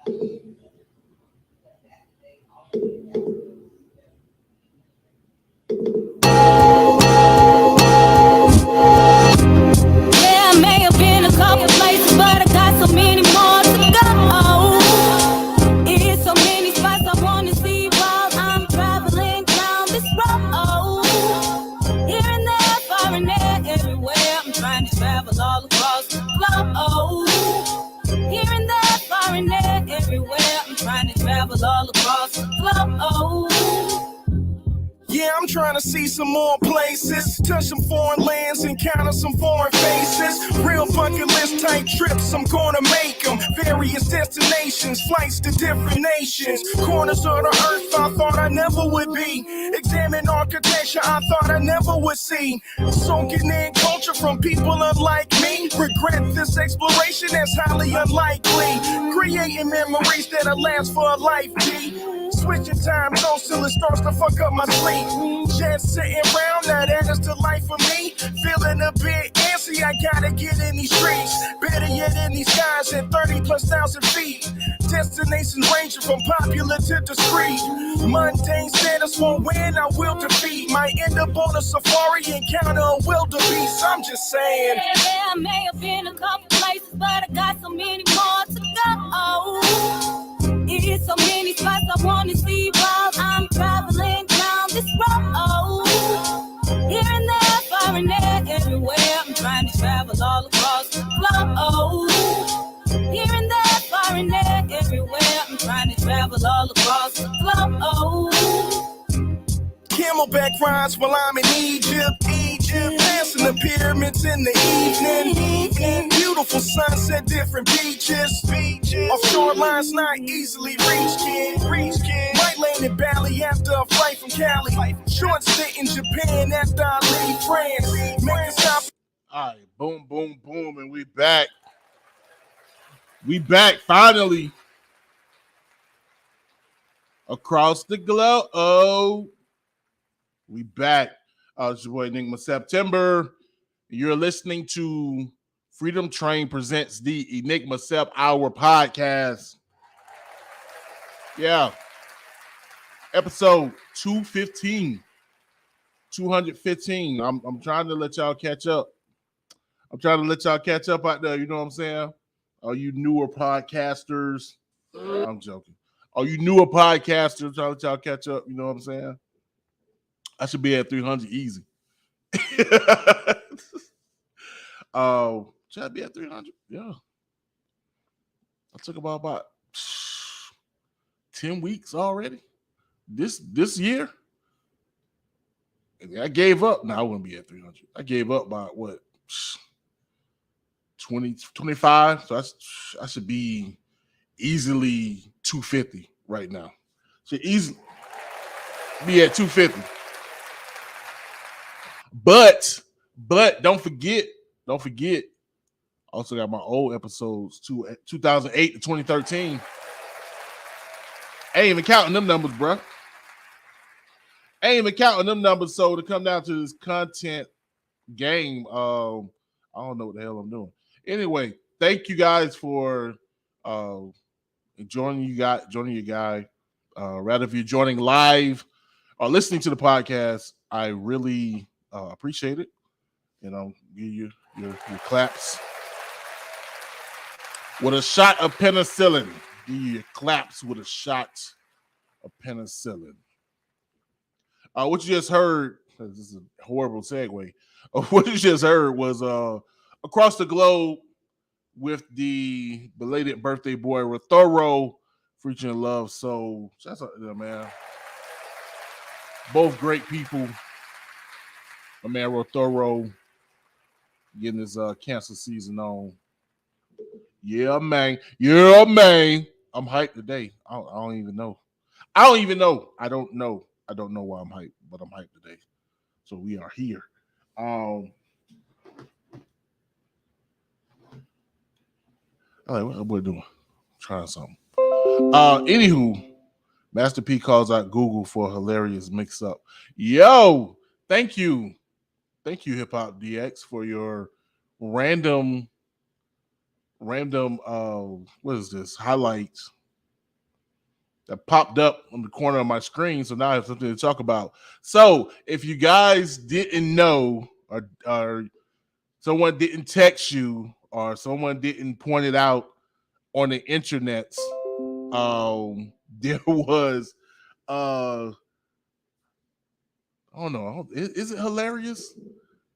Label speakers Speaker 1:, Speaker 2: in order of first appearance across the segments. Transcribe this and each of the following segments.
Speaker 1: I may have been a couple places, but I got so many more to go. It's so many spots I wanna see while I'm traveling down this road. Here and there, far and there, everywhere. I'm trying to travel all across the globe. Here and there, far and there, everywhere. I'm trying to travel all across the globe.
Speaker 2: Yeah, I'm trying to see some more places, touch some foreign lands, encounter some foreign faces. Real bucket list type trips, I'm gonna make them. Various destinations, flights to different nations. Corners of the earth I thought I never would be. Examine architecture I thought I never would see. Soaking in culture from people unlike me. Regret this exploration that's highly unlikely. Creating memories that'll last for a life, G. Switching time zones till it starts to fuck up my sleep. Just sitting around, now that is the life for me. Feeling a bit antsy, I gotta get in these streets. Better yet in these skies at 30,000+ feet. Destinations ranging from popular to discreet. Mundane status won't win, I will defeat. Might end up on a safari, encounter a wildebeest. I'm just saying.
Speaker 1: Yeah, I may have been a couple places, but I got so many more to go. It's so many spots I wanna see while I'm traveling down this road. Here and there, far and there, everywhere. I'm trying to travel all across the globe. Here and there, far and there, everywhere. I'm trying to travel all across the globe.
Speaker 2: Camelback rides while I'm in Egypt. Passing the pyramids in the evening. Beautiful sunset, different beaches. Offshore lines not easily reached, kid. Might land in Bali after a flight from Cali. Short stint in Japan after I leave France. Make a stop.
Speaker 3: All right, boom, boom, boom, and we back. We back finally across the globe. Oh, we back. It's your boy Enigma September. You're listening to Freedom Train presents the Enigma Sept Hour podcast. Yeah. Episode 215. 215. I'm trying to let y'all catch up. I'm trying to let y'all catch up out there. You know what I'm saying? All you newer podcasters. I'm joking. All you newer podcasters, trying to let y'all catch up. You know what I'm saying? I should be at 300 easy. Should I be at 300? Yeah. I took about 10 weeks already. This year. I gave up. No, I wouldn't be at 300. I gave up by what? 20, 25. So I should be easily 250 right now. Should easily be at 250. But don't forget, also got my old episodes, 2008 to 2013. I ain't even counting them numbers, bro. I ain't even counting them numbers. So to come down to this content game, I don't know what the hell I'm doing. Anyway, thank you guys for joining your guy. Rather if you're joining live or listening to the podcast, I really appreciate it. You know, give you your claps with a shot of penicillin. Give you your claps with a shot of penicillin. What you just heard, this is a horrible segue. What you just heard was across the globe with the belated birthday boy Ro-Thoro featuring LoveSoul. Shout out to them, man. Both great people. My man Ro-Thoro getting his cancer season on. Yeah, man. I'm hyped today. I don't even know. I don't know why I'm hyped, but I'm hyped today. So we are here. All right, what we doing? Trying something. Anywho, Master P calls out Google for a hilarious mix-up. Yo, thank you, Hip Hop DX, for your random. What is this? Highlights that popped up on the corner of my screen, so now I have something to talk about. So, if you guys didn't know, or someone didn't text you, or someone didn't point it out on the internet, there was, I don't know, is it hilarious?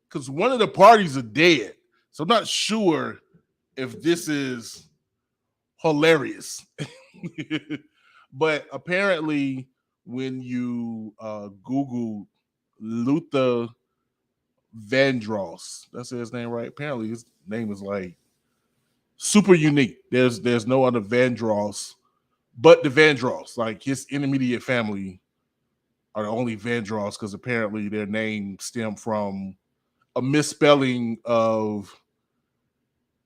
Speaker 3: Because one of the parties are dead, so I'm not sure if this is hilarious. But apparently, when you Google Luther Vandross, that's his name, right? Apparently, his name is like super unique. There's no other Vandross but the Vandross. Like his intermediate family are the only Vandross because apparently their name stemmed from a misspelling of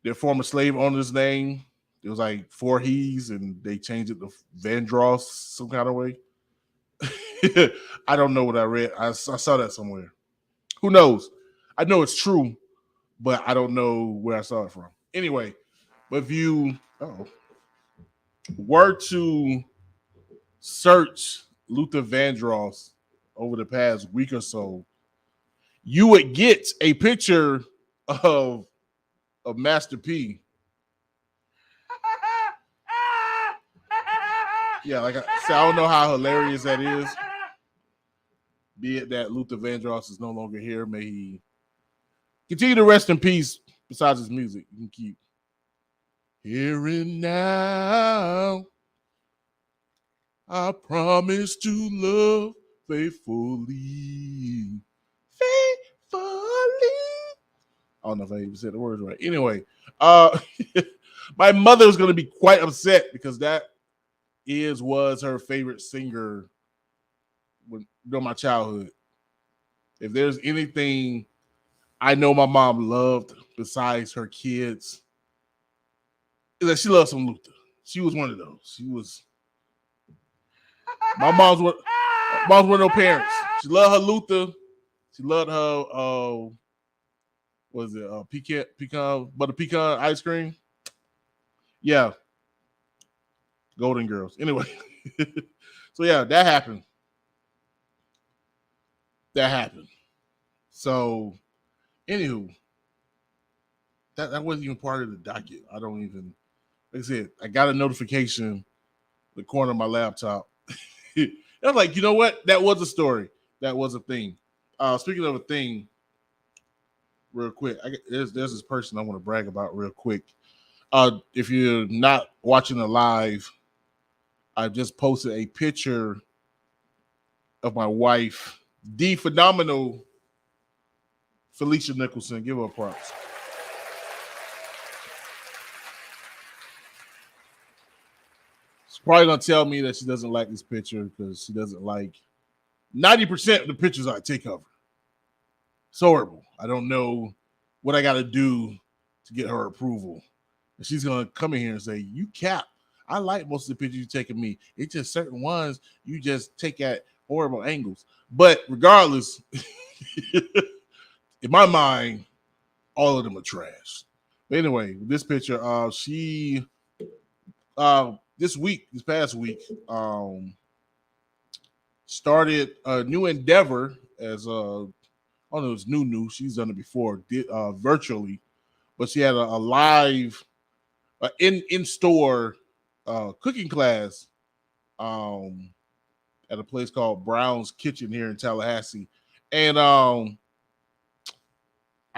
Speaker 3: their former slave owner's name. It was like four he's, and they changed it to Vandross some kind of way. I don't know what I read. I saw that somewhere. Who knows? I know it's true, but I don't know where I saw it from. Anyway, but if you were to search Luther Vandross over the past week or so, you would get a picture of Master P. Yeah, like I said, I don't know how hilarious that is. Be it that Luther Vandross is no longer here, may he continue to rest in peace. Besides his music, you can keep hearing now. I promise to love faithfully. Faithfully. I don't know if I even said the words right. Anyway, my mother is going to be quite upset because that was her favorite singer during my childhood. If there's anything I know my mom loved besides her kids, is that she loved some Luther. She was one of those. She was my mom's one of her parents. She loved her Luther. She loved her pecan butter pecan ice cream. Yeah. Golden Girls. Anyway. So yeah, that happened. So anywho, that wasn't even part of the docket. I don't even, like I said, I got a notification in the corner of my laptop. I was like, you know what? That was a story. That was a thing. Speaking of a thing, real quick, there's this person I want to brag about real quick. If you're not watching the live, I just posted a picture of my wife, the phenomenal Felicia Nicholson. Give her props. She's probably gonna tell me that she doesn't like this picture because she doesn't like 90% of the pictures I take of her. It's horrible. I don't know what I got to do to get her approval. And she's gonna come in here and say, "You cap. I like most of the pictures you take of me. It's just certain ones you just take at horrible angles." But regardless, in my mind, all of them are trash. But anyway, this picture, she this past week, started a new endeavor as I don't know, it's new. She's done it before, virtually, but she had a live in-store cooking class at a place called Brown's Kitchen here in Tallahassee. And I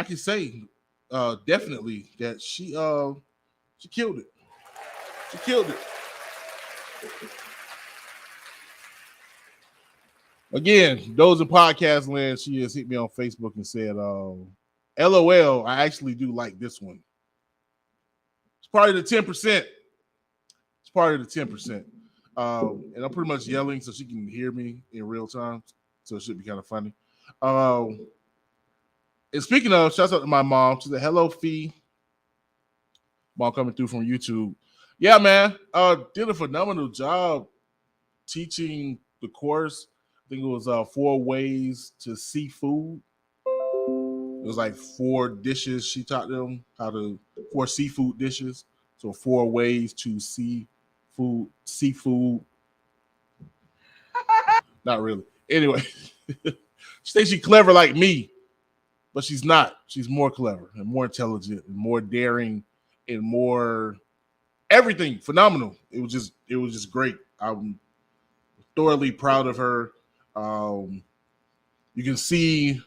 Speaker 3: can say definitely that she killed it. She killed it. Again, those in podcast land, she has hit me on Facebook and said, LOL, I actually do like this one. It's part of the 10%. It's part of the 10%. And I'm pretty much yelling so she can hear me in real time. So it should be kind of funny. And speaking of, shouts out to my mom. She said, hello, Fee. Mom coming through from YouTube. Yeah, man. Did a phenomenal job teaching the course. I think it was 4 ways to see food. It was like 4 dishes she taught them, 4 seafood dishes. So 4 ways to see food. Not really. Anyway, she thinks she's clever like me, but she's not. She's more clever and more intelligent and more daring and more everything. Phenomenal. It was just great. I'm thoroughly proud of her. You can see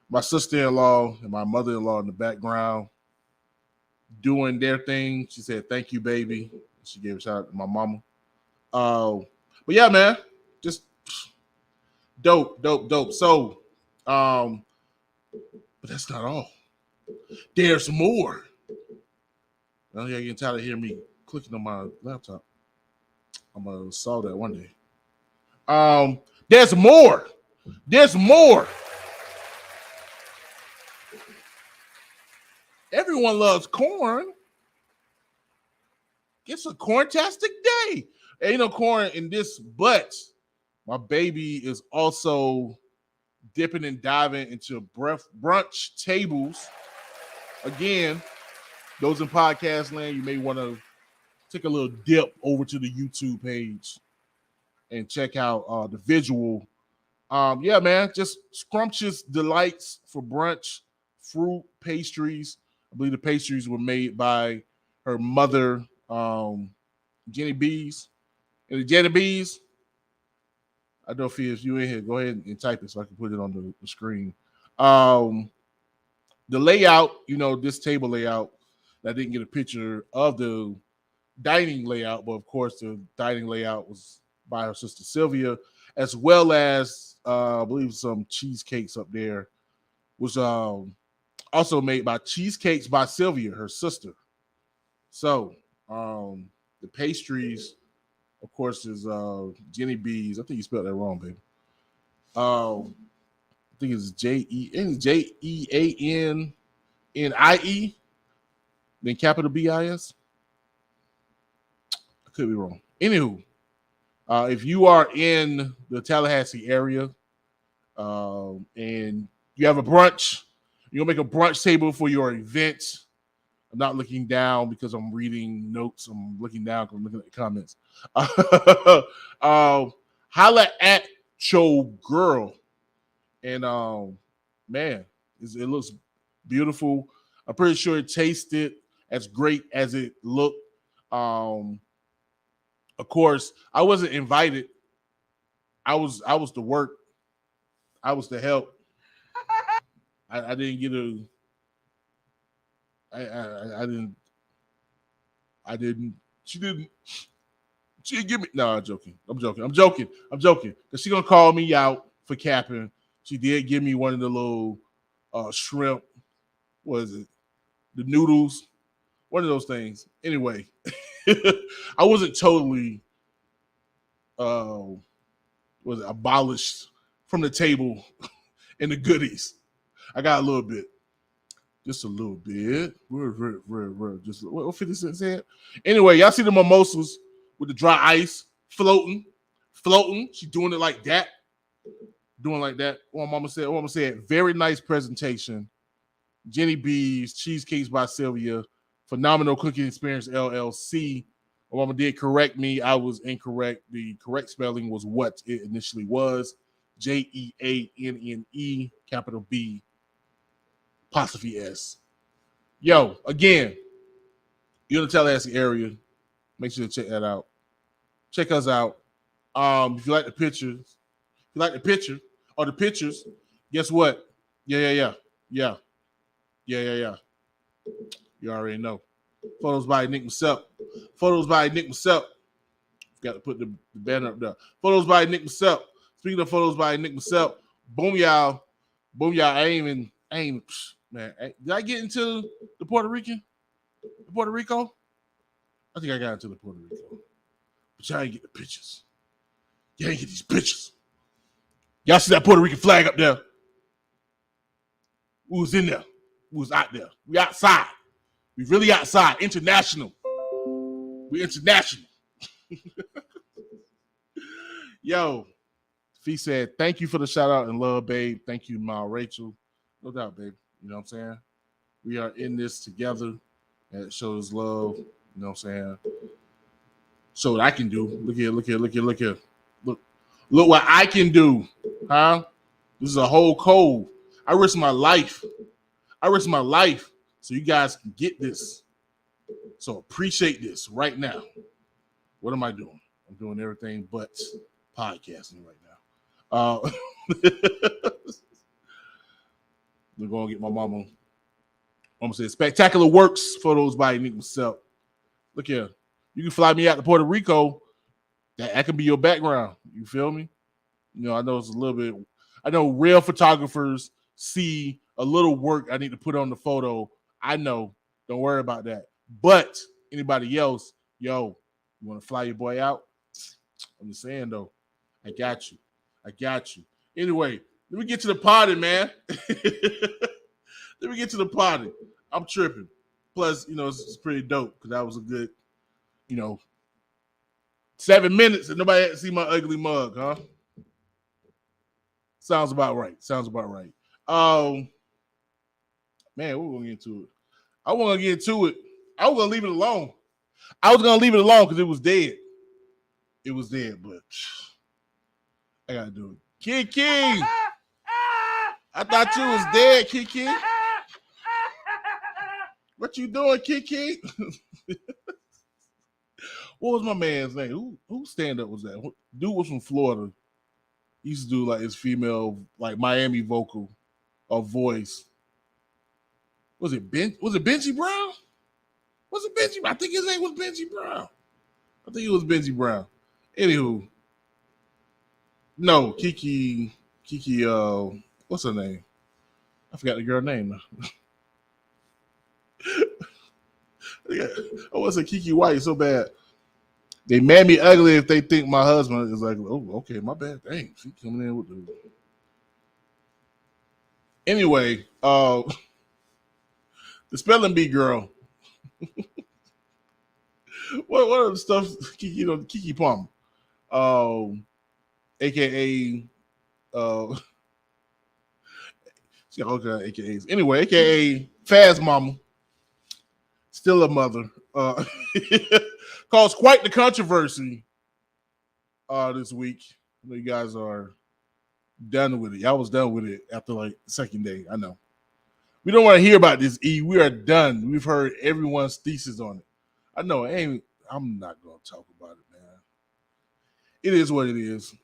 Speaker 3: my sister-in-law and my mother-in-law in the background doing their thing. She said, "Thank you, baby." She gave a shout out to my mama. But yeah, man, just dope. So, but that's not all. There's more. Now you're getting tired of hearing me clicking on my laptop. I'm gonna solve that one day. There's more. There's more. Everyone loves corn. It's a corn-tastic day. Ain't no corn in this, but my baby is also dipping and diving into brunch tables. Again, those in podcast land, you may want to take a little dip over to the YouTube page and check out the visual. Yeah, man, just scrumptious delights for brunch, fruit, pastries. I believe the pastries were made by her mother, Jenny Bees. And the Jenny Bees, I don't feel if you in here, go ahead and type it so I can put it on the screen. The layout, this table layout, I didn't get a picture of the dining layout, but of course the dining layout was by her sister Sylvia, as well as I believe some cheesecakes up there was also made by Cheesecakes by Sylvia, her sister. So the pastries, of course, is Jenny Bees. I think you spelled that wrong, baby. I think it's Jeannie, then capital BIS. I could be wrong. Anywho, if you are in the Tallahassee area and you have a brunch, you'll make a brunch table for your event. I'm not looking down because I'm reading notes. I'm looking down because I'm looking at the comments. Holla at your girl. And man, it looks beautiful. I'm pretty sure it tasted as great as it looked. Of course, I wasn't invited. I was to work. I was to help. I didn't get a. I didn't. She didn't give me. No, I'm joking. Because she's gonna call me out for capping. She did give me one of the little shrimp. What is it? The noodles. One of those things. Anyway, I wasn't totally abolished from the table and the goodies. I got a little bit. Just a little bit. Just what 50 Cent said. Anyway, y'all see the mimosas with the dry ice floating. She's doing it like that. What mama said. Very nice presentation. Jenny B's, Cheesecakes by Sylvia, Phenomenal Cooking Experience LLC. Mama did correct me. I was incorrect. The correct spelling was what it initially was. JEANNE, capital B, apostrophe S. Yo, again, you're in the Tallahassee area. Make sure to check that out. Check us out. If you like the pictures, or the pictures, guess what? Yeah. You already know. Photos by Enigma Sept. Got to put the banner up there. Photos by Enigma Sept. Speaking of photos by Enigma Sept, boom y'all. I ain't man. Did I get into the Puerto Rico? I think I got into the Puerto Rico. But y'all ain't get the pictures. Y'all ain't get these pictures. Y'all see that Puerto Rican flag up there? We was in there. We was out there. We outside. We really outside. International. We international. Yo, Fee said, thank you for the shout out and love, babe. Thank you, Ma Rachel. No doubt, babe. You know what I'm saying? We are in this together. And it shows love. You know what I'm saying? So what I can do. Look here. Look what I can do, huh? This is a whole code. I risk my life. I risk my life so you guys can get this. So appreciate this right now. What am I doing? I'm doing everything but podcasting right now. We're going to get my mama. I'm going to say spectacular works photos by Enigma Sept. Look here. You can fly me out to Puerto Rico. That can be your background. You feel me? You know, I know it's a little bit. I know real photographers see a little work I need to put on the photo. I know. Don't worry about that. But anybody else, yo, you want to fly your boy out? I'm just saying, though. I got you. Anyway, let me get to the party, man. Let me get to the party. I'm tripping. Plus, you know, it's pretty dope because that was a good, 7 minutes and nobody had to see my ugly mug, huh? Sounds about right. Man, we're gonna get into it. I wasn't gonna get into it. I was gonna leave it alone. I was gonna leave it alone because it was dead. It was dead, but I gotta do it. KeKe! I thought you was dead, KeKe. What you doing, KeKe? What was my man's name? Who stand-up was that? Dude was from Florida. He used to do like his female, like Miami vocal or voice. Was it Benji Brown? Was it Benji? I think his name was Benji Brown. I think it was Benji Brown. Anywho, no, KeKe, what's her name? I forgot the girl name now. I want to say KeKe White so bad. They mad me ugly if they think my husband is like, oh, okay, my bad. Dang, she coming in with the. Anyway, the spelling bee girl. what are the stuff? KeKe Palmer, aka she got all kind of AKAs. Anyway, aka Faz Mama, still a mother. Caused quite the controversy this week. I know you guys are done with it. Y'all was done with it after like the second day. I know. We don't want to hear about this, E. We are done. We've heard everyone's thesis on it. I know. I'm not going to talk about it, man. It is what it is.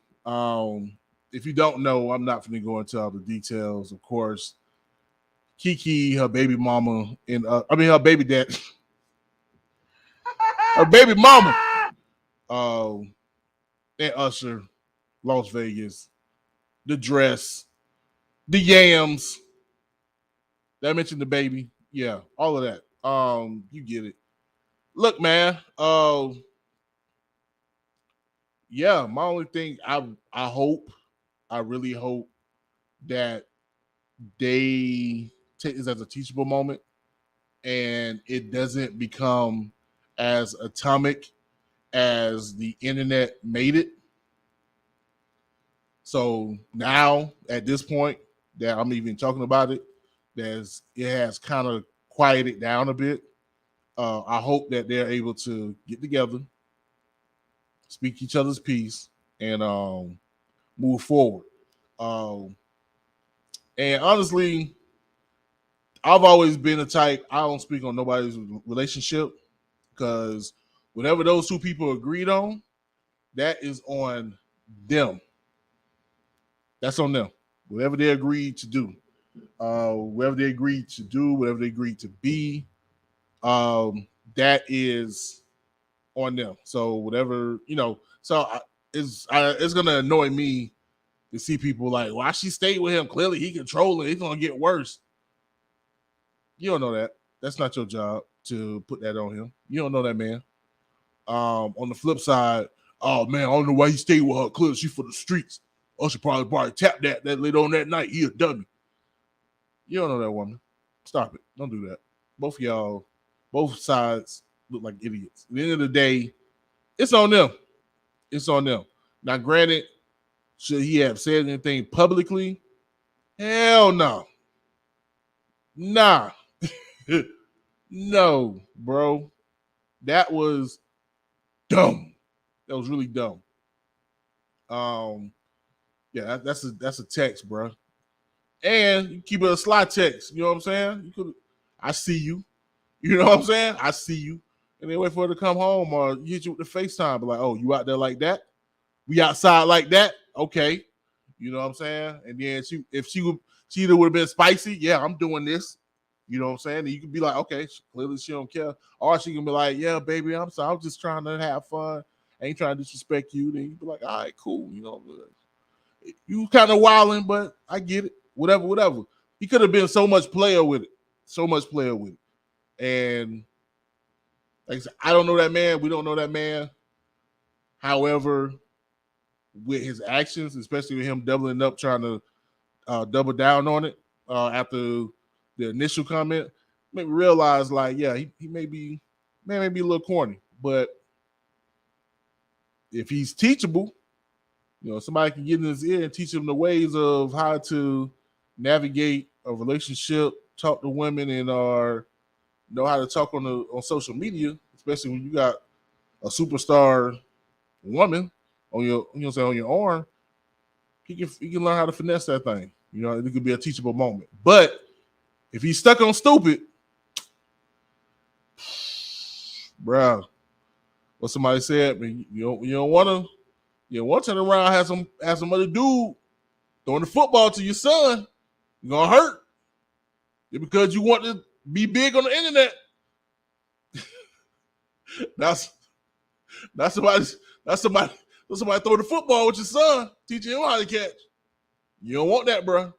Speaker 3: If you don't know, I'm not going to go into all the details. Of course, KeKe, her baby mama, and her baby dad. Her baby mama, and Usher, Las Vegas, the dress, the yams. Did I mention the baby? Yeah, all of that. You get it. Look, man. Yeah, my only thing I really hope that they take this as a teachable moment and it doesn't become as atomic as the internet made it. So now at this point that I'm even talking about it, it has kind of quieted down a bit. I hope that they're able to get together, speak each other's piece, and move forward. And honestly, I've always been the type, I don't speak on nobody's relationship because whatever those two people agreed on, that is on them. That's on them. Whatever they agreed to do, whatever they agreed to be, that is on them. So whatever, it's gonna annoy me to see people like, why she stayed with him? Clearly he controlling. It's gonna get worse. You don't know that. That's not your job to put that on him. You don't know that, man. On the flip side, oh man, I don't know why he stayed with her. Clearly she for the streets. Oh, she probably tapped that later on that night. He a dummy. You don't know that woman. Stop it. Don't do that. Both of y'all, both sides look like idiots. At the end of the day, it's on them. It's on them. Now, granted, should he have said anything publicly? Hell no. Nah. No, bro. That was dumb. That was really dumb. Yeah, that's a text, bro. And you keep it a sly text. You know what I'm saying? You could, I see you. You know what I'm saying? I see you. And then wait for her to come home or hit you with the FaceTime. Be like, oh, you out there like that? We outside like that? Okay. You know what I'm saying? And then she either would have been spicy. Yeah, I'm doing this. You know what I'm saying? And you could be like, okay, clearly she don't care. Or she can be like, yeah, baby, I'm sorry. I'm just trying to have fun. I ain't trying to disrespect you. Then you be like, all right, cool. You know, you kind of wilding, but I get it. Whatever. He could have been so much player with it. And like I said, I don't know that man. We don't know that man. However, with his actions, especially with him doubling up, trying to double down on it after the initial comment, made me realize, like, yeah, he may be a little corny, but if he's teachable, you know, somebody can get in his ear and teach him the ways of how to navigate a relationship, talk to women, and know how to talk on social media, especially when you got a superstar woman on your, you know, say on your arm. He can learn how to finesse that thing. You know, it could be a teachable moment. But if he's stuck on stupid, bruh, what somebody said, man, you don't want to turn around and have some other dude throwing the football to your son. You're gonna hurt. It's because you want to be big on the internet. That's somebody throw the football with your son, teaching him how to catch. You don't want that, bro.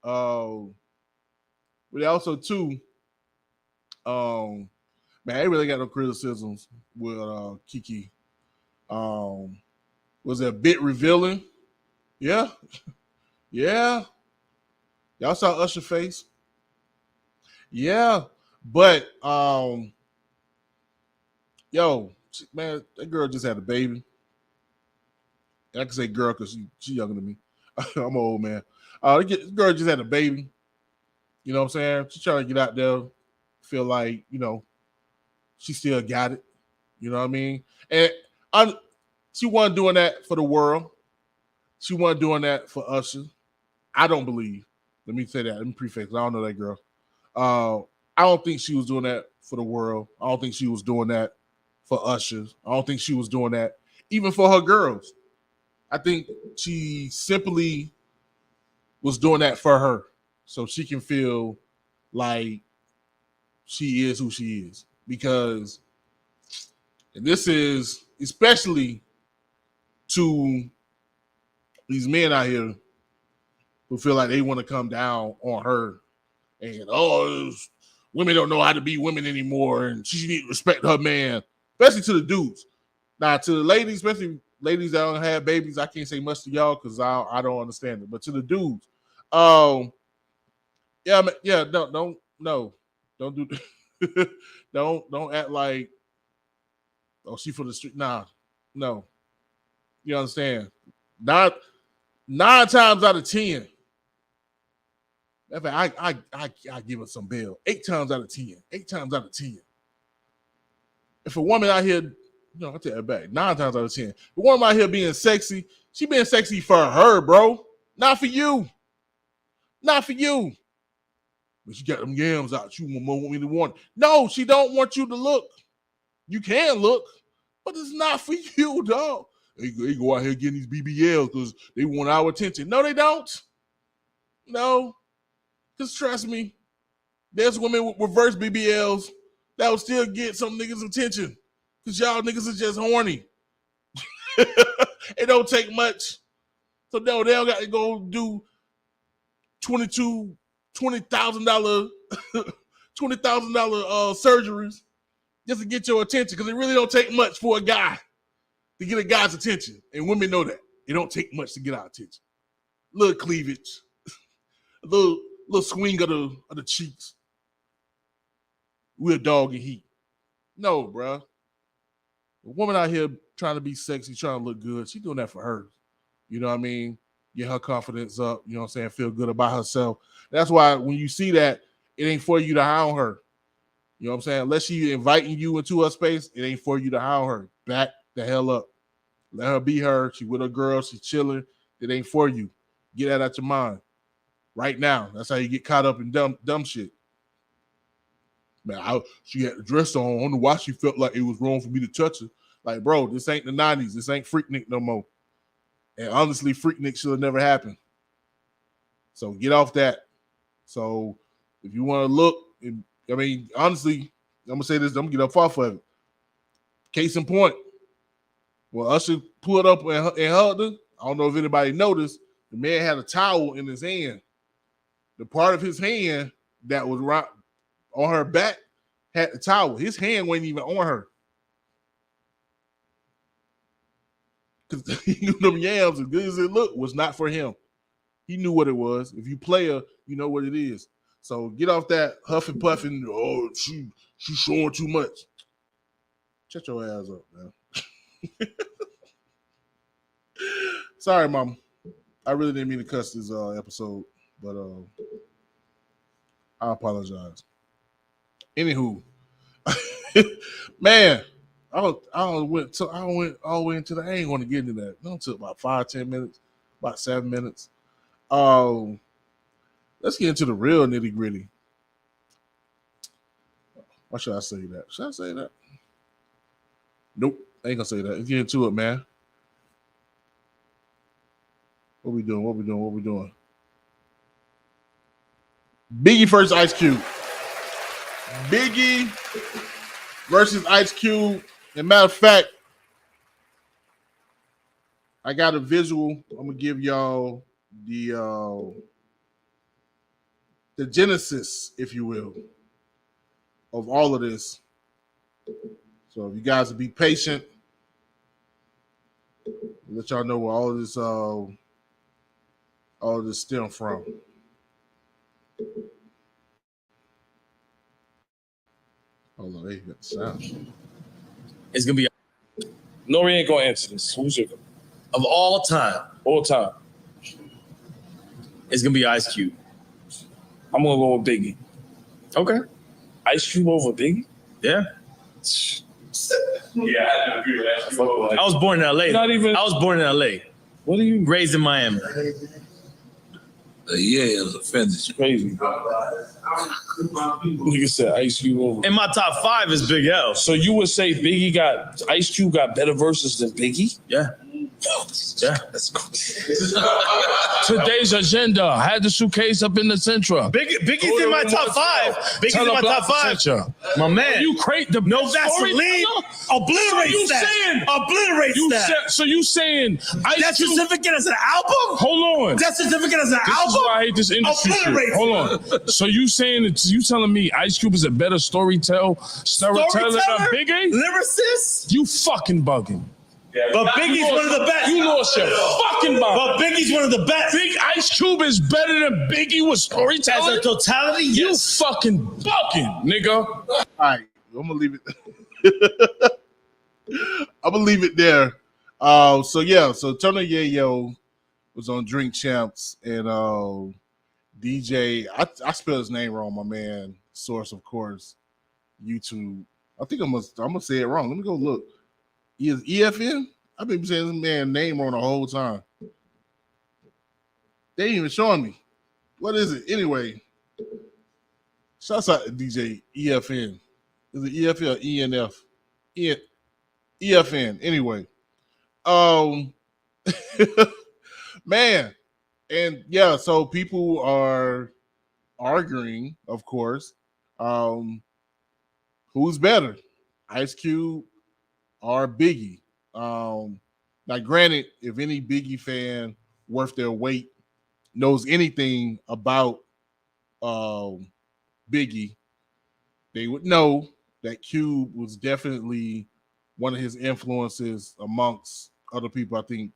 Speaker 3: But also too, man, I ain't really got no criticisms with KeKe. Was it a bit revealing? Yeah. Yeah. Y'all saw Usher face? Yeah. But yo, man, that girl just had a baby. And I can say girl because she younger than me. I'm an old man. This girl just had a baby. You know what I'm saying? She's trying to get out there, feel like, you know, she still got it. You know what I mean? And she wasn't doing that for the world. She wasn't doing that for Usher. I don't believe. Let me say that. Let me preface. I don't know that girl. I don't think she was doing that for the world. I don't think she was doing that for Usher. I don't think she was doing that even for her girls. I think she simply was doing that for her so she can feel like she is who she is. Because this is especially to these men out here who feel like they want to come down on her and, women don't know how to be women anymore and she need to respect her man, especially to the dudes. Now, to the ladies, especially ladies that don't have babies, I can't say much to y'all because I don't understand it. But to the dudes, don't do don't act like, oh, she for the street. Nah, no. You understand? Not 9 times out of 10. In fact, I give it some bail. 8 times out of 10. 8 times out of 10. If a woman out here, I take that back. 9 times out of 10. The woman out here being sexy, she being sexy for her, bro. Not for you. Not for you. But she got them yams out. You want me to want. No, she don't want you to look. You can look, but it's not for you, dog. They go out here getting these BBLs because they want our attention. No, they don't. No. Because trust me, there's women with reverse BBLs that will still get some niggas' attention. Because y'all niggas are just horny. It don't take much. So no, they don't got to go do $20,000 surgeries just to get your attention. Because it really don't take much for a guy to get a guy's attention. And women know that. It don't take much to get our attention. Little cleavage. A little swing of the cheeks. We're dog and heat. No, bro. A woman out here trying to be sexy, trying to look good, she's doing that for her. You know what I mean? Get her confidence up, you know what I'm saying? Feel good about herself. That's why when you see that, it ain't for you to hound her. You know what I'm saying? Unless she inviting you into her space, it ain't for you to hound her. Back the hell up. Let her be her. She with her girl. She chilling. It ain't for you. Get that out your mind right now. That's how you get caught up in dumb shit. Man, she had the dress on. I don't know why she felt like it was wrong for me to touch her. Like, bro, this ain't the 90s. This ain't Freaknik no more. And honestly, Freaknik should have never happened. So get off that. So if you want to look, I mean, honestly, I'm going to say this. I'm going to get up off of it. Case in point. Well, Usher pulled up and hugged her. I don't know if anybody noticed. The man had a towel in his hand. The part of his hand that was right on her back had the towel. His hand wasn't even on her. Because he knew them yams, as good as it looked, was not for him. He knew what it was. If you play her, you know what it is. So get off that huff and puffing. Oh, she's showing too much. Shut your ass up, man. Sorry, Mom. I really didn't mean to cuss this episode, but I apologize. Anywho, man, I went all the way into the. I ain't going to get into that. It took about 5-10 minutes, about 7 minutes. Let's get into the real nitty gritty. Why should I say that? Should I say that? Nope, I ain't gonna say that. Let's get into it, man. What we doing? Biggie versus Ice Cube. Biggie versus Ice Cube. As a matter of fact, I got a visual. I'm gonna give y'all the genesis, if you will, of all of this. So if you guys will be patient, I'll let y'all know where all of this stem from. Hold on, they got the sound.
Speaker 4: It's gonna be.
Speaker 5: Nori ain't gonna answer this. Who's your
Speaker 4: Of all time, it's gonna be Ice Cube.
Speaker 5: I'm gonna go with Biggie.
Speaker 4: Okay.
Speaker 5: Ice Cube over Biggie?
Speaker 4: Yeah.
Speaker 5: Yeah, I agree with that.
Speaker 4: I was born in LA. I was born in LA.
Speaker 5: What are you
Speaker 4: raised in Miami?
Speaker 6: Yeah, it was offended.
Speaker 5: Crazy. Nigga said Ice Cube over.
Speaker 4: In my top 5 is Big L.
Speaker 5: So you would say Ice Cube got better verses than Biggie?
Speaker 4: Yeah. Yeah.
Speaker 5: That's cool. Today's agenda had the suitcase up in the central.
Speaker 4: Biggie's in my top 5. Biggie's in my top 5. My man.
Speaker 5: You create the
Speaker 4: no Vaseline. Obliterate that. Obliterate that.
Speaker 5: So you saying
Speaker 4: that certificate as an album?
Speaker 5: Hold on.
Speaker 4: That certificate as an album?
Speaker 5: This is why I hate this industry shit. Hold on. So you telling me Ice Cube is a better storyteller than Biggie?
Speaker 4: Lyricist?
Speaker 5: You fucking bugging.
Speaker 4: Yeah, but Biggie's one of the best.
Speaker 5: You lost your fucking mind.
Speaker 4: But Biggie's one of the best.
Speaker 5: Big Ice Cube is better than Biggie with storytelling?
Speaker 4: As a totality,
Speaker 5: yes. You fucking bugging, nigga.
Speaker 3: All right, I'm gonna leave it. I'm gonna leave it there. So Tony Yayo was on Drink Champs and DJ. I spelled his name wrong, my man. Source, of course, YouTube. I think I'm gonna say it wrong. Let me go look. Is EFN? I've been saying this man's name wrong the whole time. They ain't even showing me. What is it? Anyway, shouts out to DJ EFN. Is it EFN or ENF? EFN. Anyway. Man. And yeah, so people are arguing, of course. Who's better? Ice Cube or Biggie? Now, granted, if any Biggie fan worth their weight knows anything about Biggie, they would know that Cube was definitely one of his influences amongst other people. I think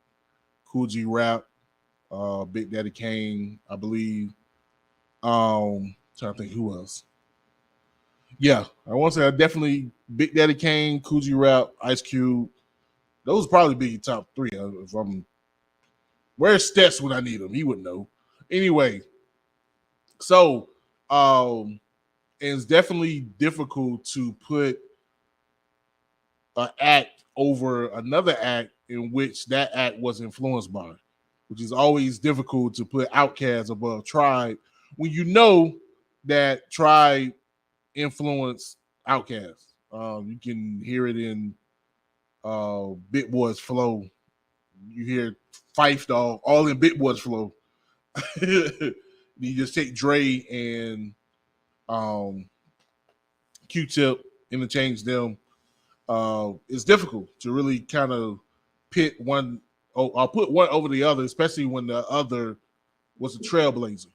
Speaker 3: Kool G Rap, Big Daddy Kane, I believe. Trying to think who else. Yeah, I want to say definitely Big Daddy Kane, Kool G Rap, Ice Cube. Those probably be top 3. If I'm, where's Stetz when I need him? He wouldn't know. Anyway, so it's definitely difficult to put an act over another act in which that act was influenced by. which is always difficult to put Outkast above Tribe when you know that Tribe influenced Outkast. You can hear it in Bit Boy's flow. You hear Fife Dog all in Bit Boy's flow. You just take Dre and Q-Tip, interchange them. It's difficult to really kind of pit one. Oh, I'll put one over the other, especially when the other was a trailblazer.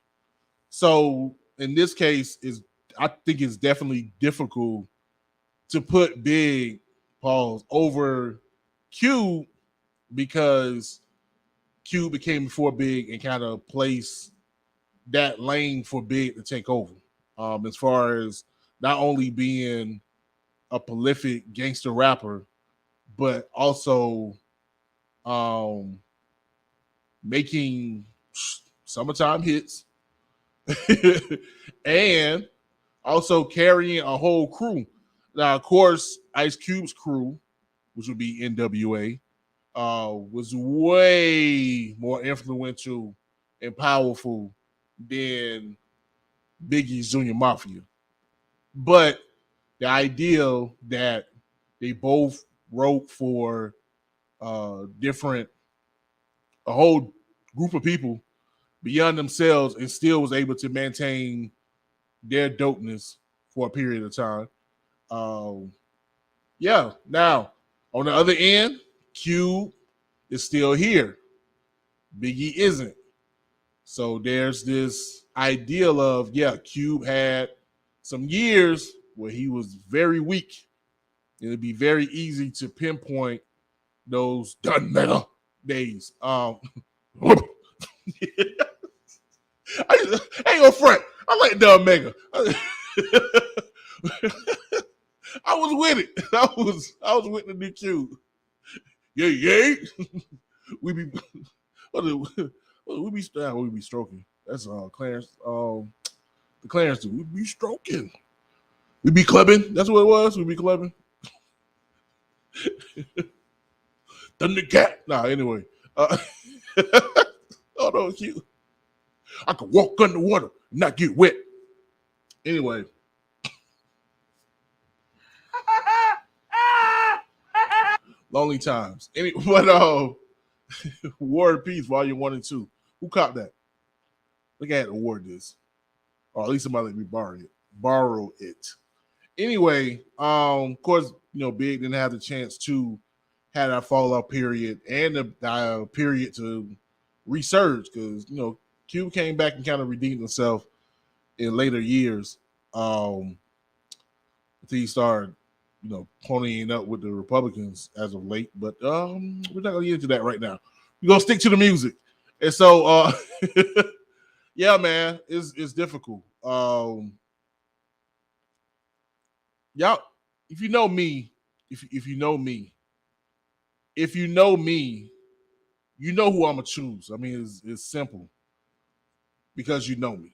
Speaker 3: So in this case, I think it's definitely difficult to put Big Pause over Q because Q became before Big and kind of placed that lane for Big to take over. As far as not only being a prolific gangster rapper, but also making summertime hits and also carrying a whole crew. Now, of course, Ice Cube's crew, which would be NWA, was way more influential and powerful than Biggie's Junior Mafia. But the idea that they both wrote for a whole group of people beyond themselves and still was able to maintain their dopeness for a period of time. Yeah. Now, on the other end, Cube is still here. Biggie isn't. So there's this ideal of, Cube had some years where he was very weak. It'd be very easy to pinpoint those done mega days. I ain't gonna front. I like Done Mega. I was with it. I was with the new Cube. Yeah. we be we be stroking. That's Clarence. The Clarence do. We be stroking. We be clubbing. That's what it was. We be clubbing. Thundercat. Nah, anyway. Oh no, it's cute. I could walk underwater and not get wet. Anyway. Lonely times. But War and Peace, Volume 1 and 2. Who caught that? Look at award this. Or at least somebody let me borrow it. Anyway, of course, Big didn't have the chance to have that fallout period and the period to resurge because, Cube came back and kind of redeemed himself in later years. Until he started, ponying up with the Republicans as of late. But we're not going to get into that right now. We're going to stick to the music. And so, yeah, man, it's difficult. Y'all, if you know me, you know who I'm gonna choose. I mean, it's simple because you know me.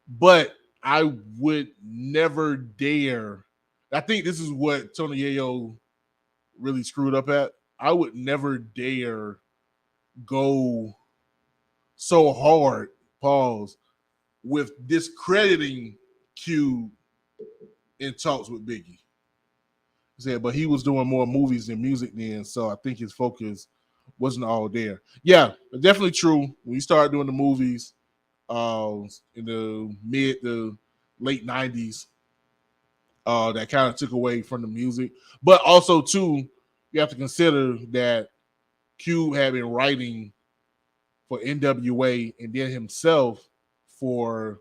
Speaker 3: But I would never dare. I think this is what Tony Yayo really screwed up at. I would never dare go so hard, with discrediting Q in talks with Biggie. He said, but he was doing more movies than music then, so I think his focus wasn't all there. Yeah, definitely true. When you start doing the movies in the mid to late 90s, that kind of took away from the music. But also, too, you have to consider that Q had been writing for NWA and then himself for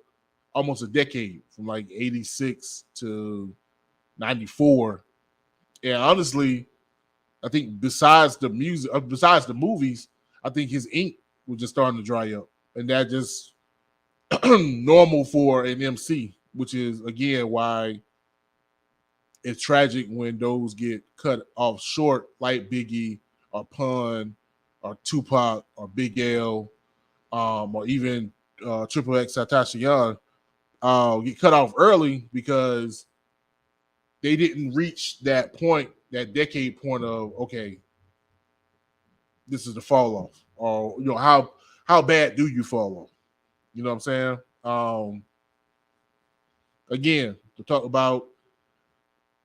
Speaker 3: almost a decade, from like 86 to 94. And honestly, I think besides the movies, I think his ink was just starting to dry up. And that just normal for an MC, which is, again, why it's tragic when those get cut off short, like Biggie or Pun or Tupac or Big L, or even Triple X Tentacion, get cut off early because they didn't reach that point, that decade point of, okay, this is the fall off, or how bad do you fall off? You know what I'm saying? Again, to talk about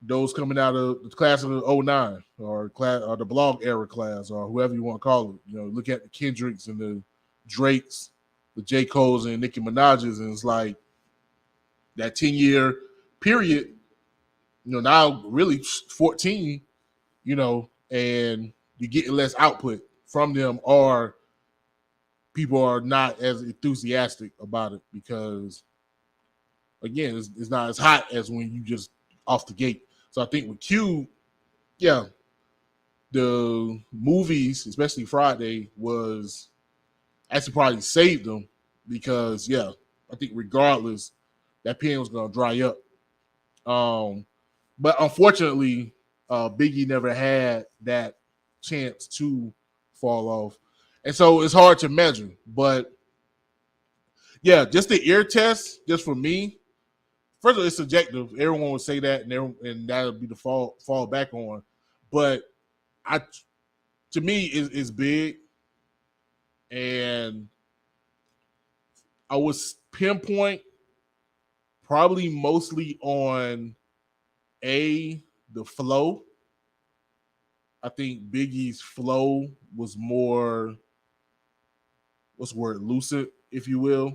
Speaker 3: those coming out of the class of '09 or class or the blog era class or whoever you want to call it. You know, look at the Kendricks and the Drakes, the J. Cole's and Nicki Minaj's, and it's like that 10-year period. You know, now really 14. You know, and you're getting less output from them, or people are not as enthusiastic about it because, again, it's not as hot as when you just off the gate. So I think with Cube, yeah, the movies, especially Friday, was actually probably saved them because, yeah, I think regardless, that pen was going to dry up. But unfortunately, Biggie never had that chance to fall off. And so it's hard to measure. But, yeah, just the ear test, just for me, first of all, it's subjective. Everyone would say that, and that would be the fall back on. But to me, it's big, and I would pinpoint probably mostly on the flow. I think Biggie's flow was more, what's the word, lucid, if you will.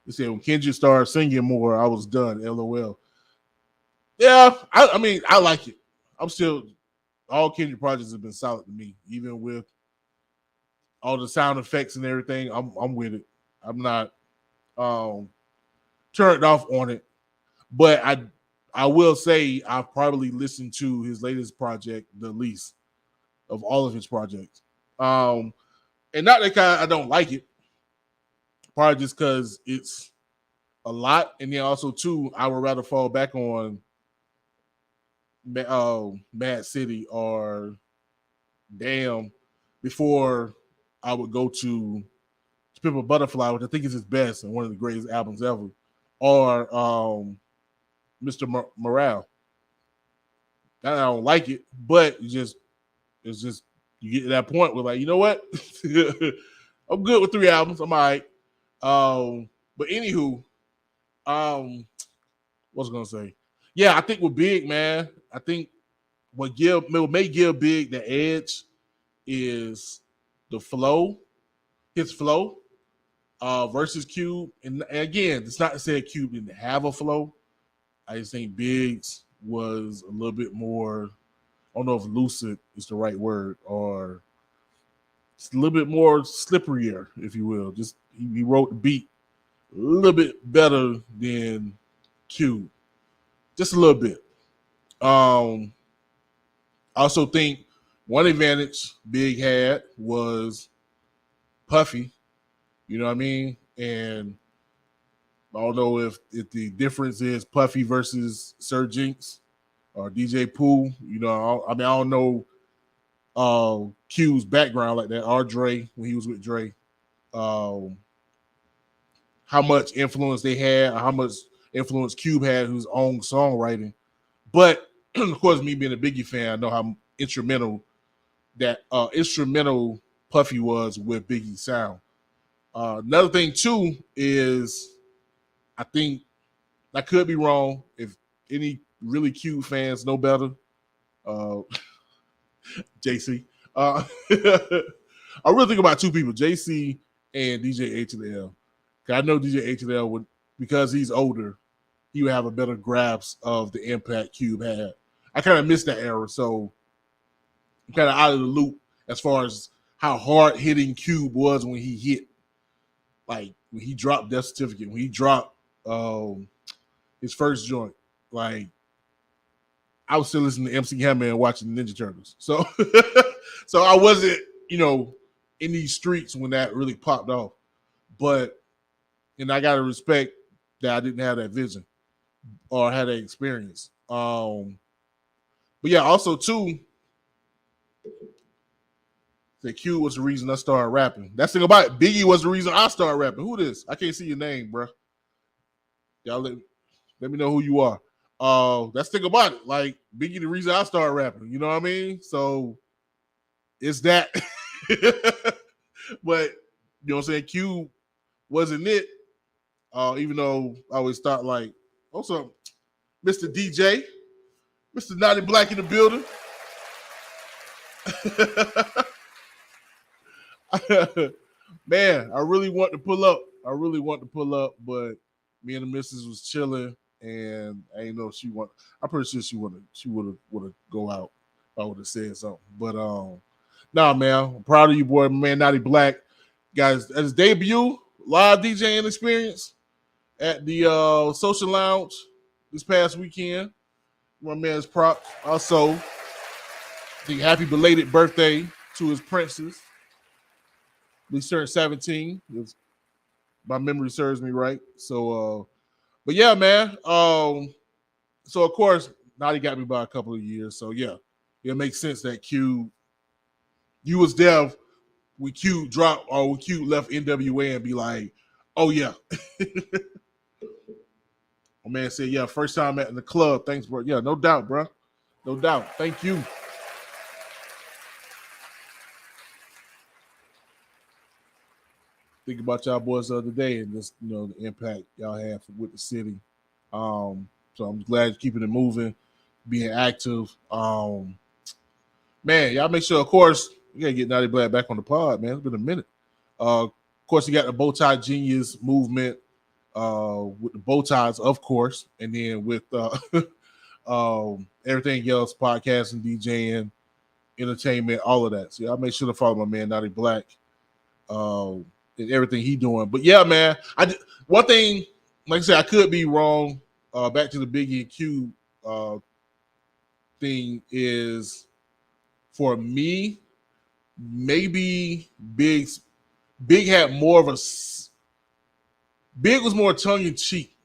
Speaker 3: You said when Kendrick started singing more, I was done. LOL. Yeah, I mean, I like it. I'm still, all Kendrick projects have been solid to me, even with all the sound effects and everything. I'm with it. I'm not turned off on it, but I will say I've probably listened to his latest project the least of all of his projects. And not that I don't like it, probably just because it's a lot, and then also too, I would rather fall back on Mad City or Damn before I would go to Pimp a Butterfly, which I think is his best and one of the greatest albums ever, or Mr. Morale. I don't like it, but it's just you get to that point where, like, you know what? I'm good with 3 albums. I'm all right. But anywho, what's I gonna say? Yeah, I think with Big, man, I think what may give Big the edge is the flow, his flow, versus Cube. And again, it's not to say Cube didn't have a flow. I just think Big's was a little bit more, I don't know if lucid is the right word, or it's a little bit more slipperier, if you will. Just he wrote the beat a little bit better than Cube. Just a little bit. I also think one advantage Big had was Puffy. You know what I mean? And I don't know if the difference is Puffy versus Sir Jinx or DJ Pooh. You know, I don't know Q's background like that, or Dre when he was with Dre. How much influence they had, or how much influence Cube had in his own songwriting. But of course, me being a Biggie fan, I know how instrumental Puffy was with Biggie's sound. Another thing too is, I think I could be wrong. If any really Cube fans know better, JC. I really think about 2 people, JC and DJ H&L. I know DJ H&L would, because he's older, he would have a better grasp of the impact Cube had. I kind of missed that era, so I'm kind of out of the loop as far as how hard hitting Cube was when he hit. Like when he dropped Death Certificate, when he dropped his first joint, like I was still listening to MC Hammer and watching the Ninja Turtles. So so I wasn't, in these streets when that really popped off. But, and I gotta respect that I didn't have that vision or had that experience. But yeah, also too, that Q was the reason I started rapping. That's the thing about it. Biggie was the reason I started rapping. Who this? I can't see your name, bro. Y'all let me know who you are. That's the thing about it. Like, Biggie the reason I started rapping. You know what I mean? So it's that. But you know what I'm saying? Q wasn't it. Even though I always thought like, also, Mr. DJ, Mr. Naughty Black in the building. Man, I really want to pull up. But me and the missus was chilling, and I ain't know she want. I'm pretty sure she would have go out. If I would have said something, but nah, man, I'm proud of you, boy, man. Naughty Black, guys, at his debut live DJing experience at the Social Lounge this past weekend. My man's prop. Also, happy belated birthday to his princess. We turned 17. If my memory serves me right. So, but yeah, man. So of course, Naughty got me by a couple of years. So yeah, it makes sense that Q, you was there when Q dropped or when Q left NWA and be like, oh yeah. My man said, yeah, first time at the club. Thanks, bro. Yeah, no doubt, bro. No doubt. Thank you. Think about y'all boys the other day and just, the impact y'all have with the city. So I'm glad you're keeping it moving, being active. Man, y'all make sure, of course, you gotta get Naughty Black back on the pod, man. It's been a minute. Of course, you got the Bow Tie Genius movement with the bow ties, of course, and then with everything else, podcasting, DJing, entertainment, all of that. So y'all make sure to follow my man Naughty Black. And everything he doing. But yeah, man, one thing, like I said, I could be wrong. Back to the Biggie and Q thing is, for me, maybe Big had more of Big was more tongue in cheek.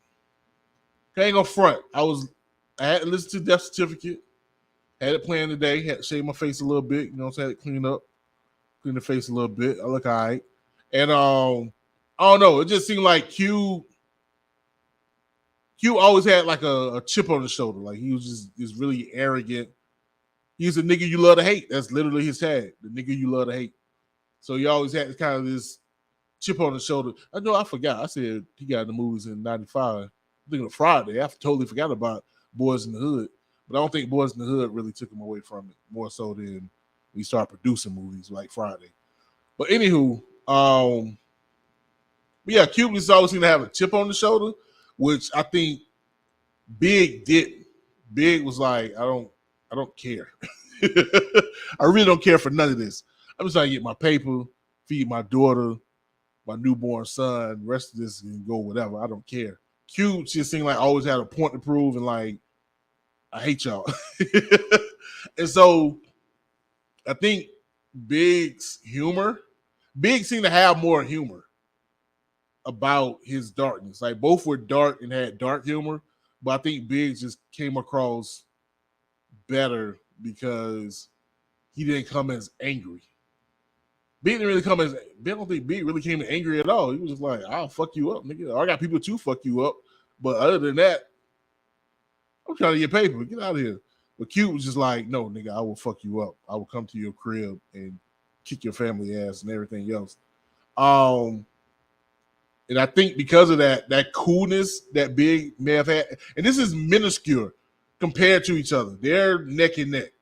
Speaker 3: I ain't gonna front. I had to listen to Death Certificate. Had it playing today. Had to shave my face a little bit. You know, so I had to clean the face a little bit. I look all right. And I don't know. It just seemed like Q always had like a chip on his shoulder. Like he was just really arrogant. He's a nigga you love to hate. That's literally his tag. The nigga you love to hate. So he always had kind of this chip on his shoulder. I forgot. I said he got in the movies in 95. I'm thinking of Friday. I totally forgot about Boys in the Hood. But I don't think Boys in the Hood really took him away from it. More so than we started producing movies like Friday. But anywho, but yeah, Cubans always seem to have a chip on the shoulder, which I think Big didn't. Big was like, I don't care. I really don't care for none of this. I'm just trying to get my paper, feed my daughter, my newborn son. The rest of this can go whatever. I don't care. Cube just seemed like always had a point to prove and like, I hate y'all. And so I think Big's humor, Big seemed to have more humor about his darkness. Like both were dark and had dark humor, but I think Big just came across better because he didn't come as angry. Big didn't really come as, I don't think Big really came angry at all. He was just like, I'll fuck you up, nigga. I got people to fuck you up. But other than that, I'm trying to get paper. Get out of here. But Q was just like, no, nigga, I will fuck you up. I will come to your crib and kick your family ass and everything else. And I think because of that coolness that Big may have had, and this is minuscule compared to each other. They're neck and neck.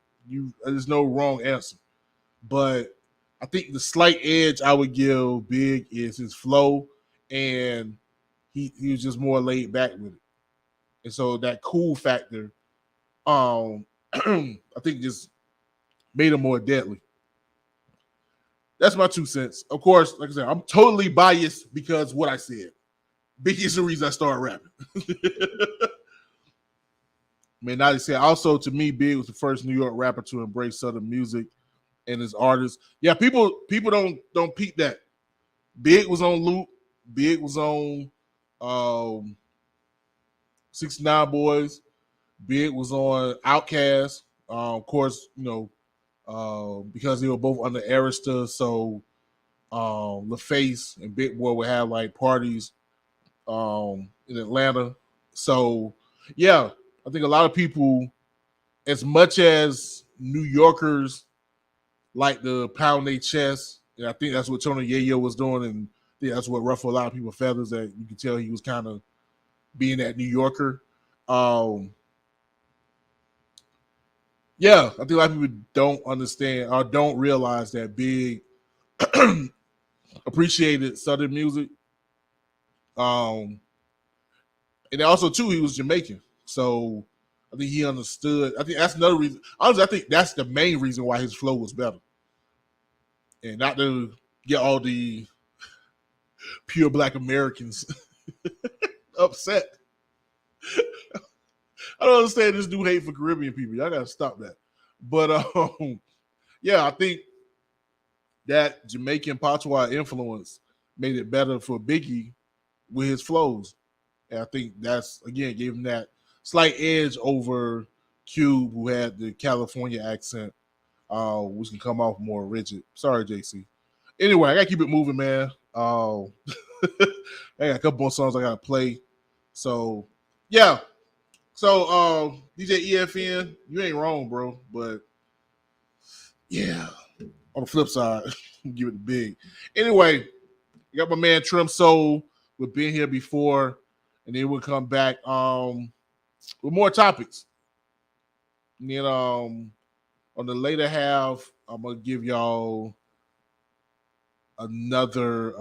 Speaker 3: There's no wrong answer. But I think the slight edge I would give Big is his flow, and he was just more laid back with it. And so that cool factor, I think just made him more deadly. That's my 2 cents. Of course, like I said, I'm totally biased because what I said. Biggie is the reason I started rapping. Man, now they say also to me, Big was the first New York rapper to embrace Southern music and his artists. Yeah, people don't peep that. Big was on Loop. Big was on 69 Boys. Big was on Outkast. Of course, because they were both under Arista, so LaFace and Big Boy would have like parties in Atlanta. So yeah, I think a lot of people, as much as New Yorkers like to pound their chest, and I think that's what Tony Yayo was doing, and I think that's what ruffled a lot of people's feathers. That you could tell he was kind of being that New Yorker. Yeah, I think a lot of people don't understand or don't realize that Big appreciated Southern music. And also too, he was Jamaican, so I think he understood. I think that's another reason. Honestly, I think that's the main reason why his flow was better, and not to get all the pure Black Americans upset. I don't understand this dude hate for Caribbean people. Y'all gotta stop that. But yeah, I think that Jamaican patois influence made it better for Biggie with his flows. And I think that's, again, gave him that slight edge over Cube, who had the California accent, which can come off more rigid. Sorry, JC. Anyway, I got to keep it moving, man. I got a couple more songs I got to play. So, yeah. So, DJ EFN, you ain't wrong, bro. But, yeah, on the flip side, give it the Big. Anyway, you got my man Trem Soul. We've been here before, and then we'll come back with more topics. And then on the later half, I'm going to give y'all another, I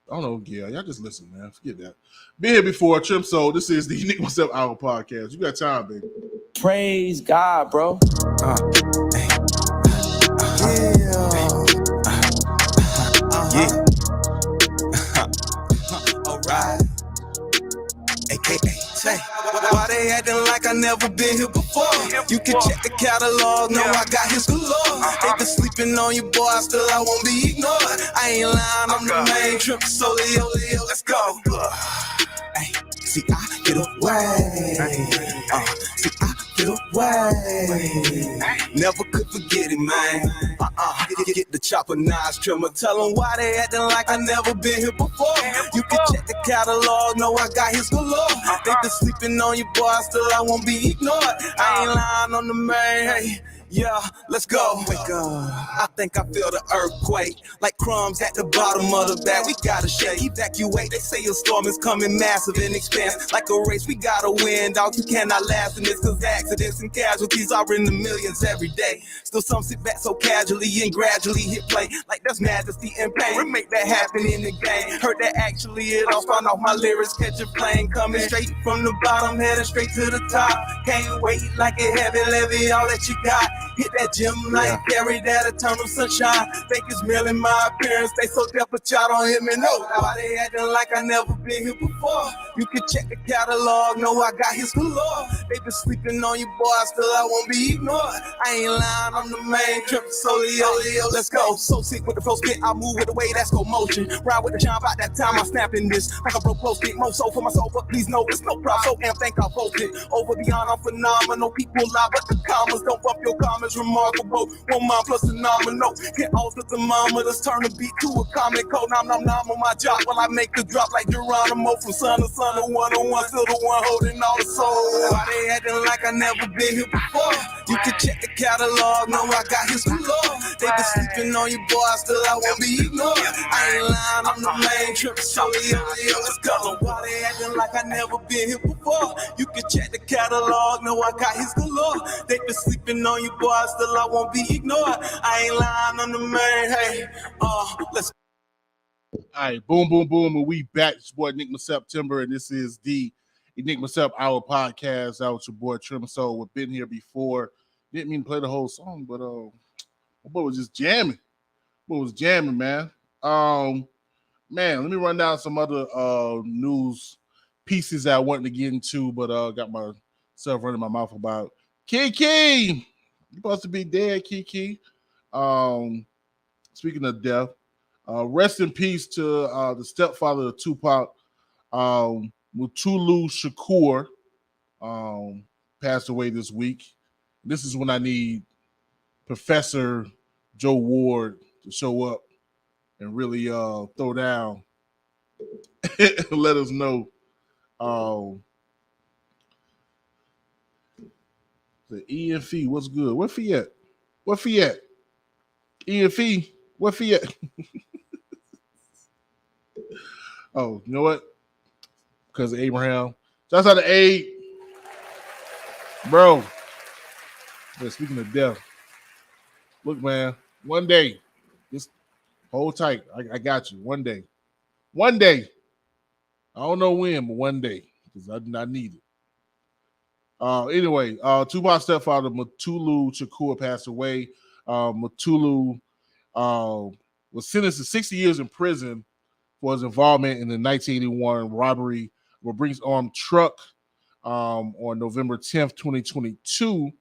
Speaker 3: don't know, yeah, y'all just listen, man. Forget that. Been here before, Trem Soul. This is the Enigma Sept Hour podcast. You got time, baby.
Speaker 6: Praise God, bro.
Speaker 2: Yeah. Alright. AKA, say, why they acting like I never been here before? You can check the catalog, know I got his galore. They been sleeping on you, boy, still I won't be ignored. I ain't lying, I'm the main trip, so Leo, let's go. Hey, see, I get away. See, I get away. Never could forget it, man. Get the chopper, nice trimmer. Tell them why they acting like I never been here before. You can check the catalog, know I got his galore. They been sleeping on you, boy, still I won't be ignored. I ain't lying on the man, hey. Yeah, let's go. Wake up. I think I feel the earthquake. Like crumbs at the bottom of the bag. We gotta shake, evacuate. They say a storm is coming massive and expanse. Like a race, we gotta win, dog. You cannot last in this, cause accidents and casualties are in the millions every day. Still some sit back so casually and gradually hit play. Like there's majesty and pain. We make that happen in the game. Heard that actually it all found off my lyrics. Catch a plane coming straight from the bottom, heading straight to the top. Can't wait like a heavy levy, all that you got. Hit that gym like carry that eternal sunshine. Think it's merely my appearance. They so deaf, but y'all don't hear me, no. Why they acting like I never been here before? You can check the catalog, know I got his galore. They been sleeping on you, boy, still I won't be ignored. I ain't lying, I'm the main trip, so Leo, let's go. So sick with the flow spit, I move with the way that's go motion. Ride with the shine, about that time I'm snapping this. Like a broke close spit, more soul for my soul, but please know it's no problem. So amp, think I'll vote it. Over beyond, I'm phenomenal. People lie, but the commas don't bump your comments. Remarkable, 1 month plus phenomenal. Hit alter the thermometers, turn the beat to a comic code. Nom on my job while I make the drop like Geronimo. From son to son, the one-on-one, still the one holding all the soul. Why they acting like I never been here before? You can check the catalog, know I got his galore. They been sleeping on you, boy, still I won't be ignored. I ain't lying, I'm the main trip, so Leo, let's go. Why they acting like I never been here before? You can check the catalog, know I got his galore. They been sleeping on you, boy, still I won't be ignored. I ain't lying on the man, hey. Let's
Speaker 3: All right, boom, boom, boom, and we back. It's your boy Enigma September, and this is the Enigma Sept Hour podcast. That was your boy Trem Soul. We've been here before. Didn't mean to play the whole song, but my boy was just jamming. Boy was jamming, man. Man, let me run down some other news pieces that I wanted to get into, but got myself running my mouth about. KeKe, you supposed to be dead, KeKe. Speaking of death, rest in peace to the stepfather of Tupac, Mutulu Shakur, passed away this week. This is when I need Professor Joe Ward to show up and really throw down and let us know. The ENF, what's good? Where Fee at? What fee at? E&F, what fee at? Oh, you know what? Because of Abraham. That's how the A. Bro. Yeah, speaking of death. Look, man, one day, just hold tight. I got you. One day. One day. I don't know when, but one day. Because I need it. Anyway, Tupac's stepfather, Mutulu Shakur, passed away. Mutulu was sentenced to 60 years in prison for his involvement in the 1981 robbery of a Brinks armed truck on November 10th, 2022.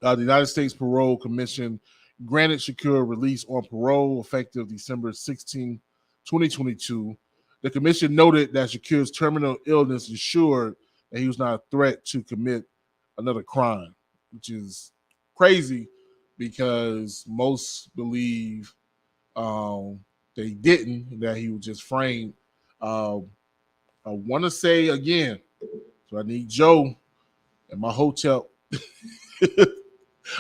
Speaker 3: The United States Parole Commission granted Shakur release on parole effective December 16, 2022. The commission noted that Shakur's terminal illness ensured that he was not a threat to commit another crime, which is crazy because most believe that he didn't, that he was just framed. I want to say again, so I need Joe and my hotel.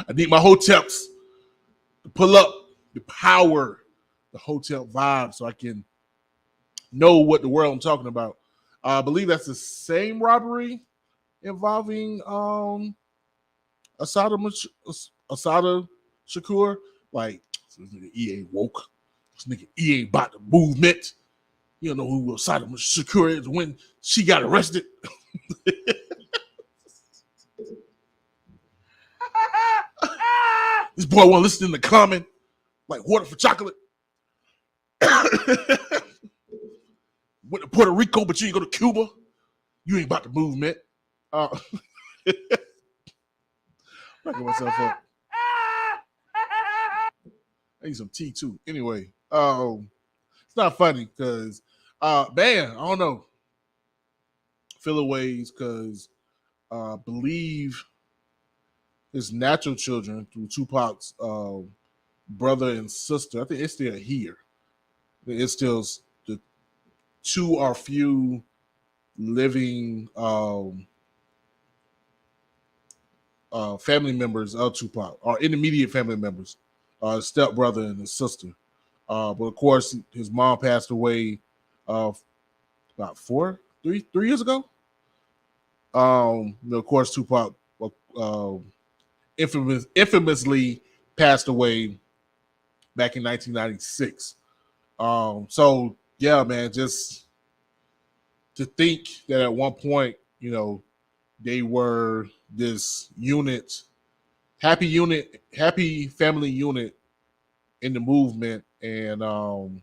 Speaker 3: I need my hotels to pull up the power, the hotel vibe, so I can know what the world I'm talking about. I believe that's the same robbery involving Asada Shakur. Like, this nigga E ain't woke. This nigga E ain't about the movement. You don't know who Asada Shakur is when she got arrested. This boy want to listen in the comment like water for chocolate. Went to Puerto Rico, but you ain't go to Cuba. You ain't about the movement. Backing myself up. I need some tea too. Anyway, it's not funny because, man, I don't know. Feel aways because believe his natural children through Tupac's brother and sister. I think it's still here. It's still the two or few living family members of Tupac, or intermediate family members, stepbrother and his sister. But of course, his mom passed away about 3 years ago. Of course, Tupac infamously passed away back in 1996. So yeah, man, just to think that at one point, you know, they were this unit, happy family unit in the movement, and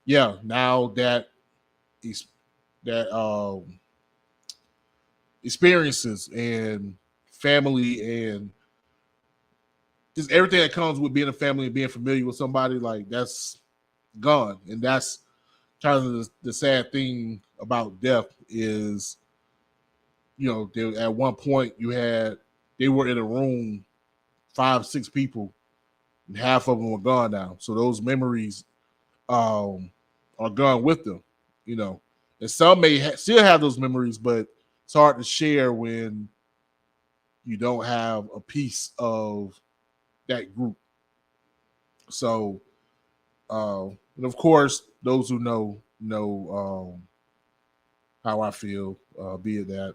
Speaker 3: yeah, now that experiences and family and just everything that comes with being a family and being familiar with somebody, like, that's gone. And that's kind of the sad thing about death is, you know, at one point they were in a room, 5-6 people, and half of them were gone now. So those memories are gone with them, you know. And some may still have those memories, but it's hard to share when you don't have a piece of that group. So, and of course, those who know how I feel, be it that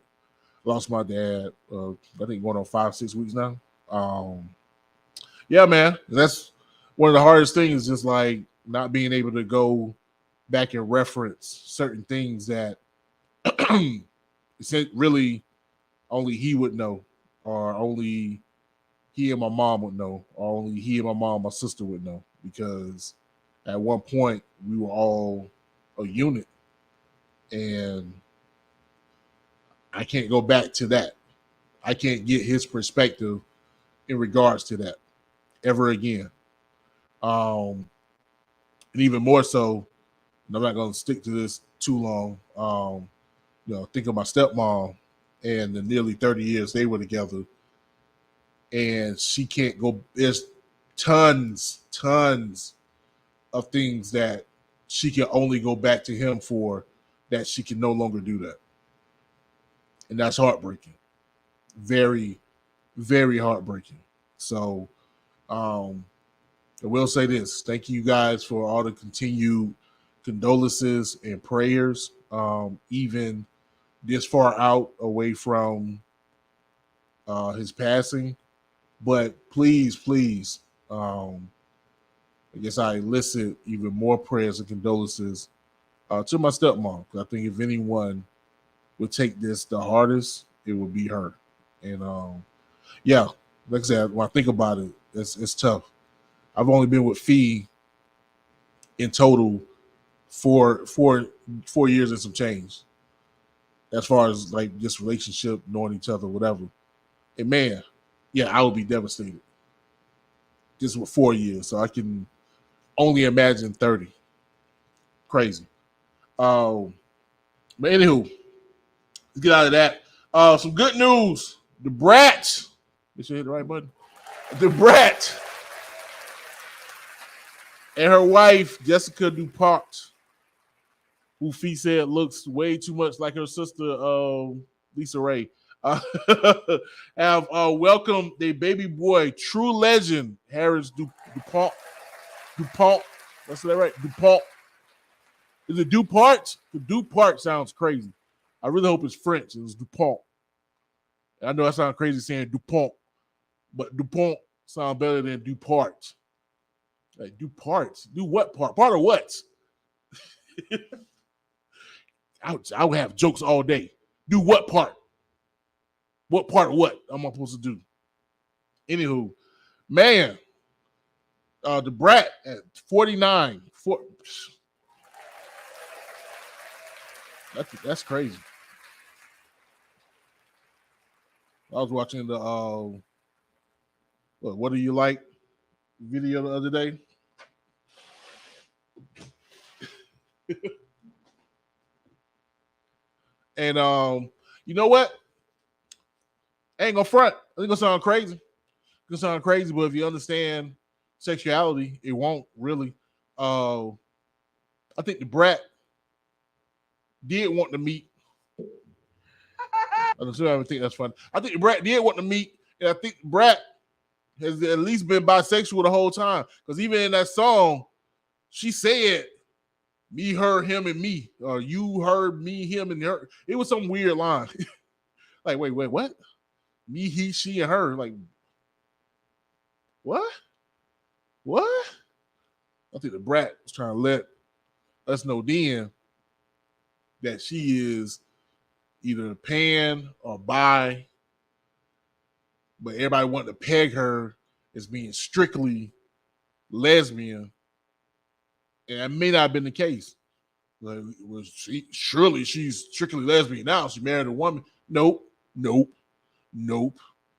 Speaker 3: I lost my dad, I think going on 5-6 weeks now. Yeah, man, that's one of the hardest things, just like not being able to go back and reference certain things that really only he would know, or only he and my mom would know, or only he and my mom, my sister would know, because at one point we were all a unit, and I can't go back to that. I can't get his perspective in regards to that ever again. And even more so, and I'm not going to stick to this too long. You know, think of my stepmom and the nearly 30 years they were together, and she can't go. There's tons of things that she can only go back to him for, that she can no longer do that. And that's heartbreaking. Very, very heartbreaking So I will say this. Thank you guys for all the continued condolences and prayers, even this far out away from his passing. But please, I guess I elicit even more prayers and condolences to my stepmom. I think if anyone would take this the hardest, it would be her. And yeah, like I said, when I think about it, it's tough. I've only been with Fee in total for 4 years and some change, as far as like this relationship, knowing each other, whatever. And man, yeah, I would be devastated. This was 4 years, so I can only imagine 30. Crazy. But anywho, let's get out of that. Some good news. The Brat. Did you hit the right button? The Brat and her wife, Jessica DuPont, who Fee said looks way too much like her sister, Lisa Ray, have welcomed their baby boy, true legend, Harris DuPont. DuPont. That's that right? DuPont. Is it DuPont? The DuPont sounds crazy. I really hope it's French. It was DuPont. I know I sound crazy saying DuPont, but DuPont sounds better than DuPont. Like DuPont. Do what part? Part of what? I would have jokes all day. Do what part? What part of what am I supposed to do? Anywho, man, the Brat at 49. That's crazy. I was watching the what do you like video the other day. And you know what? I ain't gonna front. I think it's gonna sound crazy. It's gonna sound crazy, but if you understand sexuality, it won't really. I think the Brat did want to meet. I don't think that's funny. I think the Brat did want to meet, and I think the Brat has at least been bisexual the whole time. Because even in that song, she said, me, her, him, and me. Or you, her, me, him, and her. It was some weird line. Like, wait, what? Me, he, she, and her. Like, what? I think the Brat was trying to let us know then that she is either pan or bi, but everybody wanted to peg her as being strictly lesbian, and that may not have been the case. Like, surely she's strictly lesbian now. She married a woman. Nope.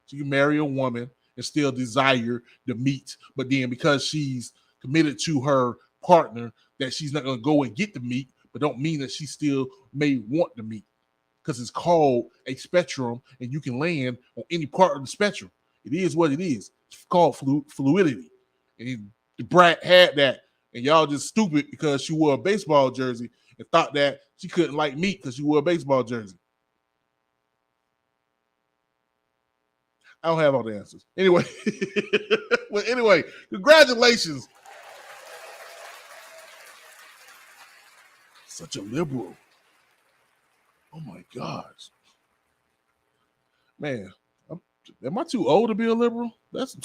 Speaker 3: She can marry a woman and still desire the meat, but then because she's committed to her partner, that she's not going to go and get the meat, but don't mean that she still may want the meat. Because it's called a spectrum, and you can land on any part of the spectrum. It is what it is. It's called fluidity. And the Brat had that, and y'all just stupid because she wore a baseball jersey and thought that she couldn't like meat because she wore a baseball jersey. I don't have all the answers. Anyway, well, anyway, congratulations. Such a liberal. Oh my gosh. Man, am I too old to be a liberal? That's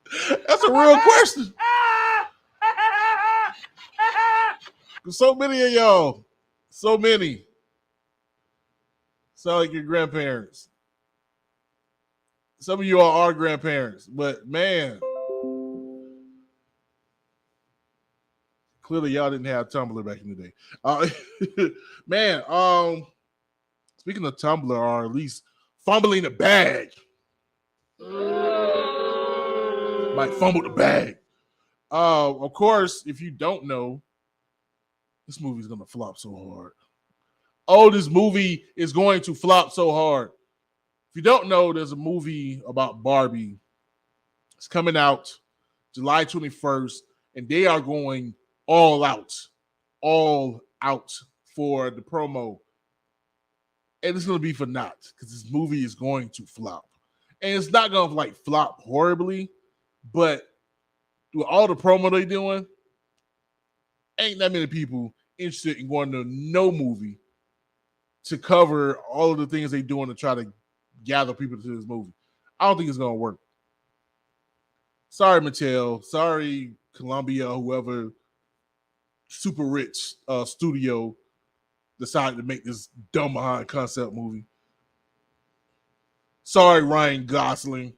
Speaker 3: a real question. So many of y'all, sound like your grandparents. Some of you all are grandparents, but man, clearly y'all didn't have Tumblr back in the day. Man, speaking of Tumblr, or at least fumbling the bag. Might fumble the bag. Of course, if you don't know, this movie's gonna flop so hard. Oh, this movie is going to flop so hard. If you don't know, there's a movie about Barbie. It's coming out July 21st, and they are going all out for the promo. And it's going to be for naught because this movie is going to flop. and it's not gonna like flop horribly, but with all the promo they're doing, ain't that many people interested in going to no movie to cover all of the things they're doing to try to gather people to this movie. I don't think it's gonna work. Sorry, Mattel. Sorry, Columbia, whoever super rich studio decided to make this dumb behind concept movie. Sorry, Ryan Gosling.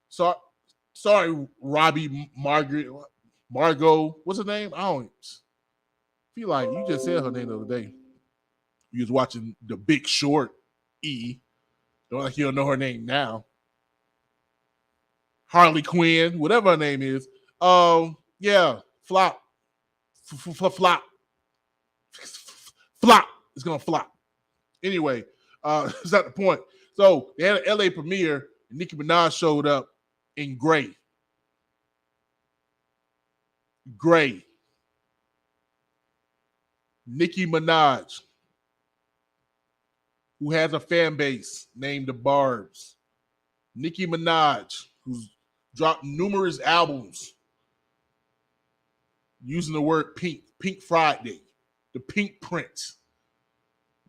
Speaker 3: Sorry, Robbie Margot. What's her name? I don't feel like you just said her name the other day. You was watching The Big Short. Don't like you don't know her name now. Harley Quinn, whatever her name is. Yeah, flop. Flop. Flop. It's gonna flop. Anyway, it's not the point. So they had an LA premiere, and Nicki Minaj showed up in gray. Gray. Nicki Minaj, who has a fan base named the Barbs. Nicki Minaj, who's dropped numerous albums using the word pink, Pink Friday, the Pink Prince.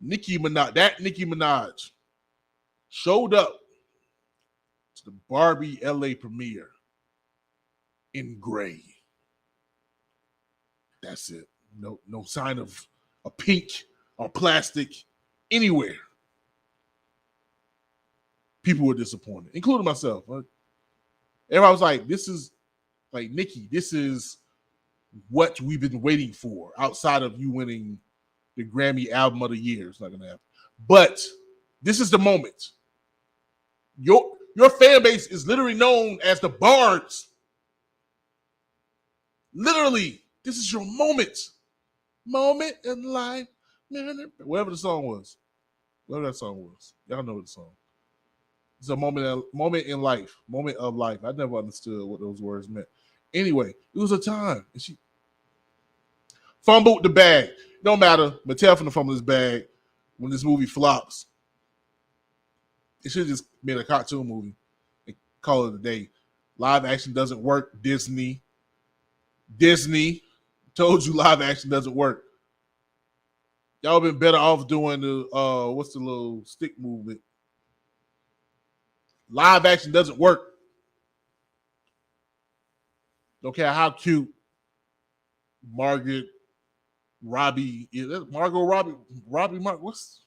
Speaker 3: Nicki Minaj showed up to the Barbie LA premiere in gray. That's it. No sign of a pink or plastic anywhere. People were disappointed, including myself. Everybody was like, this is like, Nicki, this is what we've been waiting for outside of you winning the Grammy Album of the Year. It's not going to happen. But this is the moment. Your fan base is literally known as the Bards. Literally, this is your moment. Moment in life. Whatever the song was. Whatever that song was. Y'all know the song. It's a moment in life. Moment of life. I never understood what those words meant. Anyway, it was a time. And she fumbled the bag. No matter. Mattel finna fumble this bag when this movie flops. It should have just been a cartoon movie and call it a day. Live action doesn't work. Disney told you live action doesn't work. Y'all been better off doing the what's the little stick movement? Live action doesn't work. Don't care how cute Margot Robbie, what's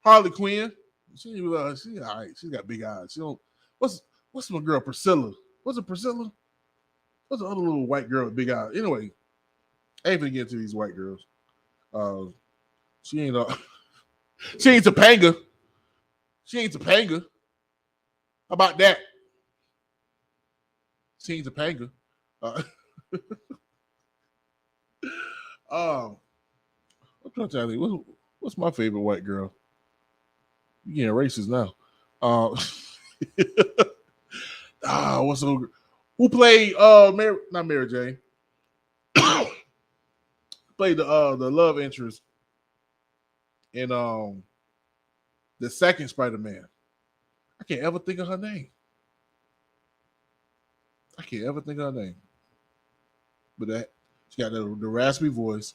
Speaker 3: Harley Quinn? She all right. She got big eyes. She don't. What's my girl Priscilla? What's it Priscilla? What's the other little white girl with big eyes? Anyway, I ain't gonna get into these white girls. She ain't she ain't Topanga. She ain't Topanga. How about that? She ain't Topanga. I'm trying to tell you, what's my favorite white girl? You getting racist now. Who played not Mary Jane? Played the love interest in the second Spider-Man. I can't ever think of her name. But that she got the raspy voice.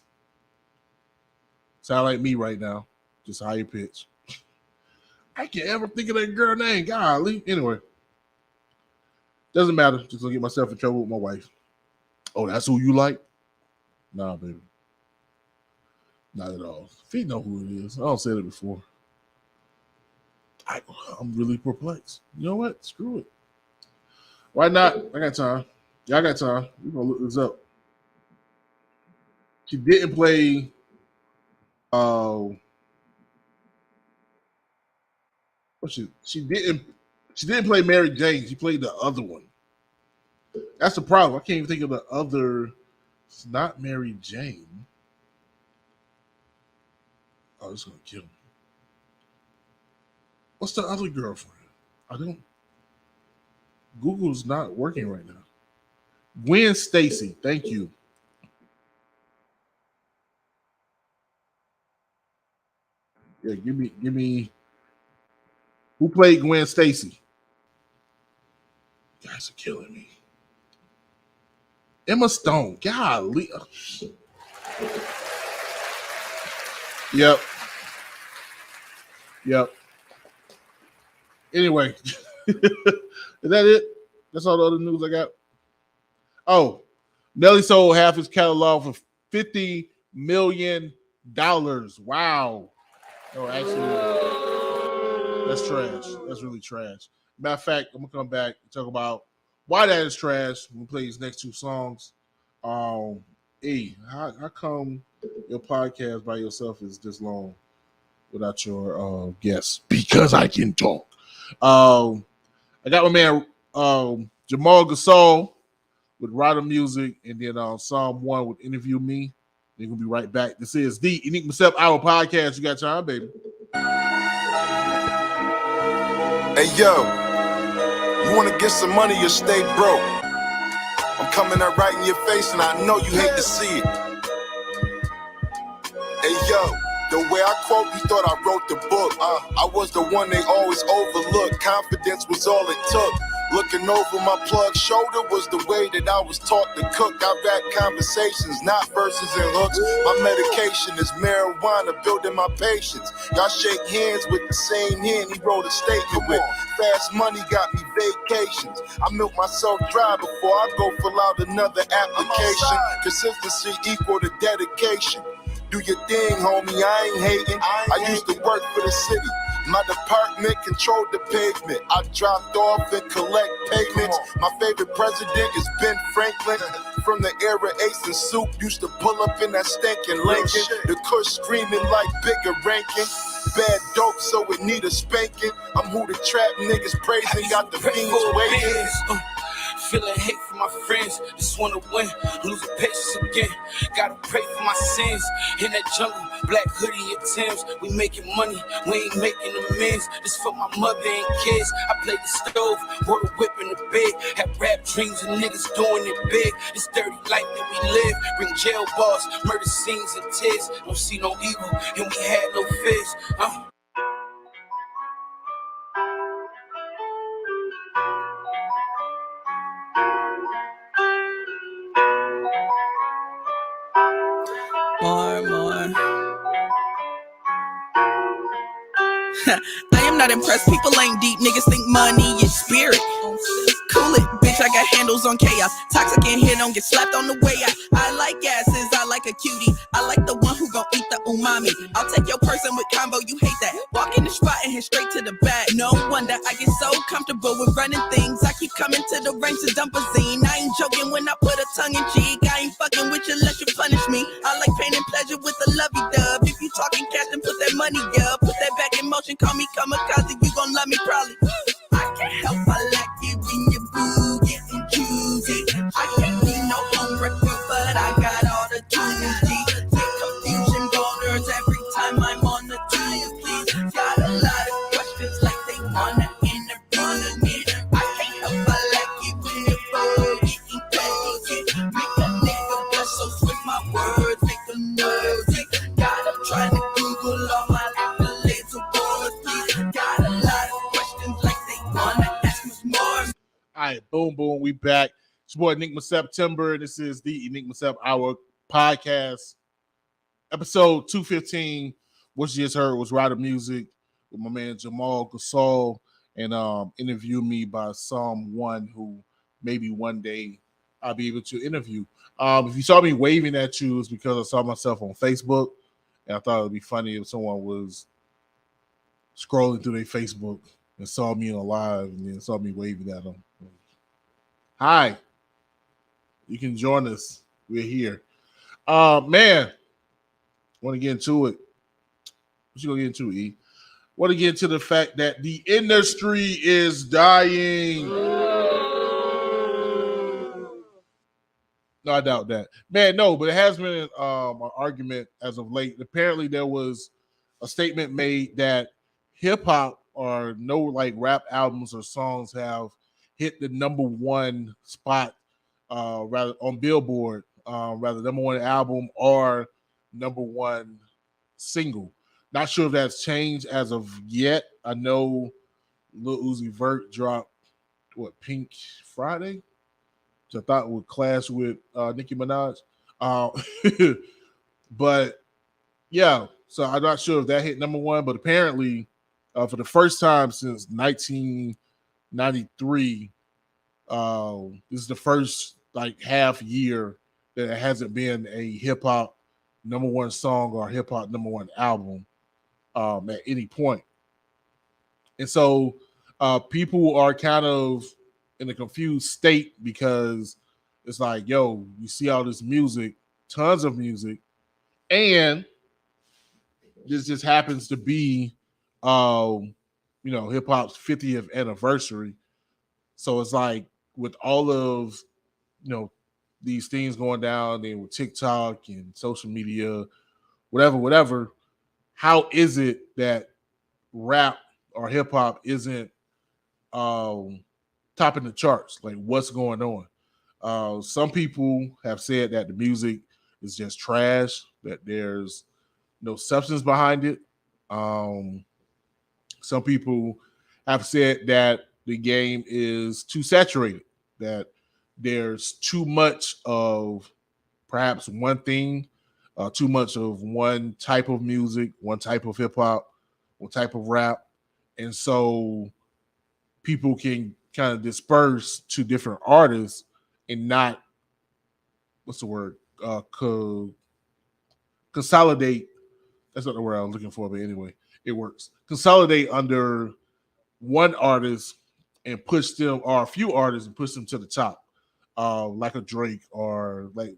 Speaker 3: Sound like me right now. Just higher pitch. I can't ever think of that girl name. Golly. Anyway. Doesn't matter. Just gonna get myself in trouble with my wife. Oh, that's who you like? Nah, baby. Not at all. Feet know who it is. I don't say it before. I'm really perplexed. You know what? Screw it. Why not? I got time. Y'all got time. We're gonna look this up. She didn't play she didn't play Mary Jane. She played the other one. That's the problem. I can't even think of the other. It's not Mary Jane. Oh, it's gonna kill me. What's the other girlfriend? Google's not working right now. Gwen Stacy. Thank you. Yeah, give me. Who played Gwen Stacy? You guys are killing me. Emma Stone. Golly. Yep. Anyway, is that it? That's all the other news I got. Oh, Nelly sold half his catalog for $50 million. Wow. No, actually, that's trash. That's really trash. Matter of fact, I'm gonna come back and talk about why that is trash. We'll play these next two songs. E, how come your podcast by yourself is this long without your guests? Because I can talk. I got my man Jamal Gasol with Rider Music, and then Psalm 1 with Interview Me. They're gonna be right back. This is the Enigma Sept Hour podcast. You got time, baby.
Speaker 2: Hey yo, you wanna get some money or stay broke? I'm coming up right in your face and I know you hate to see it. Hey yo, the way I quote, you thought I wrote the book. I was the one they always overlooked. Confidence was all it took. Looking over my plug shoulder was the way that I was taught to cook. I rap conversations, not verses and hooks. My medication is marijuana, building my patience. Y'all shake hands with the same hand he wrote a statement with. Fast money got me vacations. I milk myself dry before I go fill out another application. Consistency equal to dedication. Do your thing, homie, I ain't hating. I used to work for the city. My department controlled the pavement. I dropped off and collect payments. My favorite president is Ben Franklin. From the era Ace and Soup used to pull up in that stinking Lincoln. The Kush screaming like bigger ranking. Bad dope, so it need a spanking. I'm who the trap niggas praising, got the fiends waiting.
Speaker 7: Feeling hate for my friends, just wanna win, losing patience again. Gotta pray for my sins. In that jungle, black hoodie and Timbs. We making money, we ain't making amends. This for my mother and kids. I played the stove, wore the whip in the bed. Had rap dreams and niggas doing it big. This dirty life that we live, bring jail bars, murder scenes and tears. Don't see no evil, and we had no fears.
Speaker 8: More. I am not impressed. People ain't deep. Niggas think money is spirit. Cool it, bitch. I got handles on chaos. Toxic in here, don't get slapped on the way out. I like asses. I like a cutie. I like the one who gon' eat the umami. I'll take your person with combo. You hate that. Walk in the spot and head straight to the back. No wonder I get so comfortable with running things. I keep coming to the range to dump a zine. I ain't joking when I put a tongue in cheek. I ain't fucking with you unless you punish me. I like pain and pleasure with a lovey-dove. If you talking cash, then put that money up. Put that back in motion. Call me kamikaze. You gon' love me probably. I can't help I like you when you boo getting choosy. I can't be no home recruit, but I got all the tools. Get confusion boners every time I'm on the team. Please got a lot of questions like they wanna interview me. I can't help I like you when you boo getting crazy. Make a nigga blush so switch my words, make them nervy. God, I'm trying to Google all my accolades awards. Please got a lot of questions like they wanna ask me more.
Speaker 3: All right, boom, we back. It's your boy Enigma September. This is the Enigma Sept Hour podcast, episode 215. What you just heard was Rider Music with my man Jamal Gasol, and Interview Me by someone who maybe one day I'll be able to interview. If you saw me waving at you, it's because I saw myself on Facebook, and I thought it would be funny if someone was scrolling through their Facebook and saw me on live and then saw me waving at them. Hi, you can join us. We're here. Man, want to get into it. What you gonna get into, E? Want to get into the fact that the industry is dying. No, I doubt that. Man, no, but it has been an argument as of late. Apparently, there was a statement made that hip-hop or no like rap albums or songs have hit the number one spot rather on Billboard, rather number one album or number one single. Not sure if that's changed as of yet. I know Lil Uzi Vert dropped Pink Friday, which I thought would clash with Nicki Minaj. Uh, but yeah, so I'm not sure if that hit number one, but apparently for the first time since 1993, this is the first like half year that it hasn't been a hip hop number one song or hip hop number one album at any point. And so people are kind of in a confused state because it's like, yo, you see all this music, tons of music, and this just happens to be, hip hop's 50th anniversary. So it's like with all of, these things going down and with TikTok and social media, whatever, how is it that rap or hip hop isn't topping the charts? Like, what's going on? Some people have said that the music is just trash, that there's no substance behind it. Some people have said that the game is too saturated, that there's too much of perhaps one thing, too much of one type of music, one type of hip hop, one type of rap. And so people can kind of disperse to different artists and not, what's the word? Consolidate. That's not the word I was looking for, but anyway, it works. Consolidate under one artist and push them, or a few artists, and push them to the top, like a Drake, or like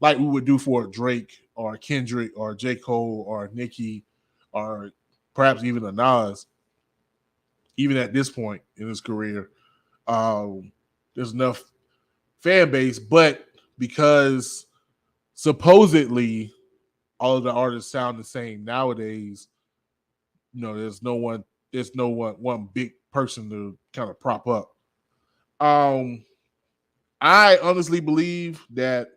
Speaker 3: we would do for a Drake or Kendrick or J. Cole or Nicki, or perhaps even a Nas. Even at this point in his career, there's enough fan base, but because supposedly all of the artists sound the same nowadays, there's no one big person to kind of prop up. I honestly believe that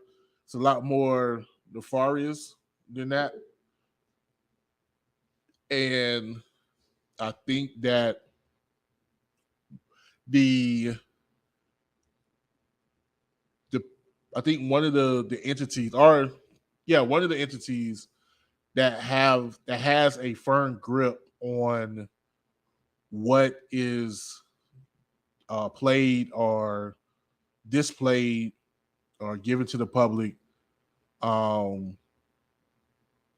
Speaker 3: it's a lot more nefarious than that. And I think that I think one of the entities, one of the entities that has a firm grip on what is played or displayed or given to the public, they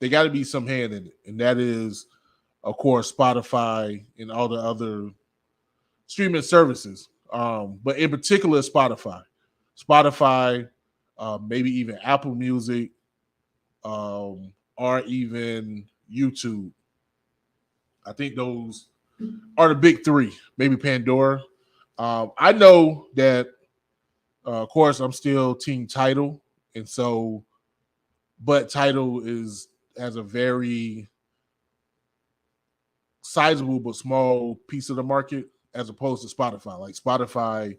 Speaker 3: got to be some hand in it, and that is, of course, Spotify and all the other streaming services, but in particular Spotify, maybe even Apple Music, or even YouTube. I think those are the big three. Maybe Pandora. I know that, of course, I'm still Team Tidal, and so, but Tidal has a very sizable but small piece of the market as opposed to Spotify. Like, Spotify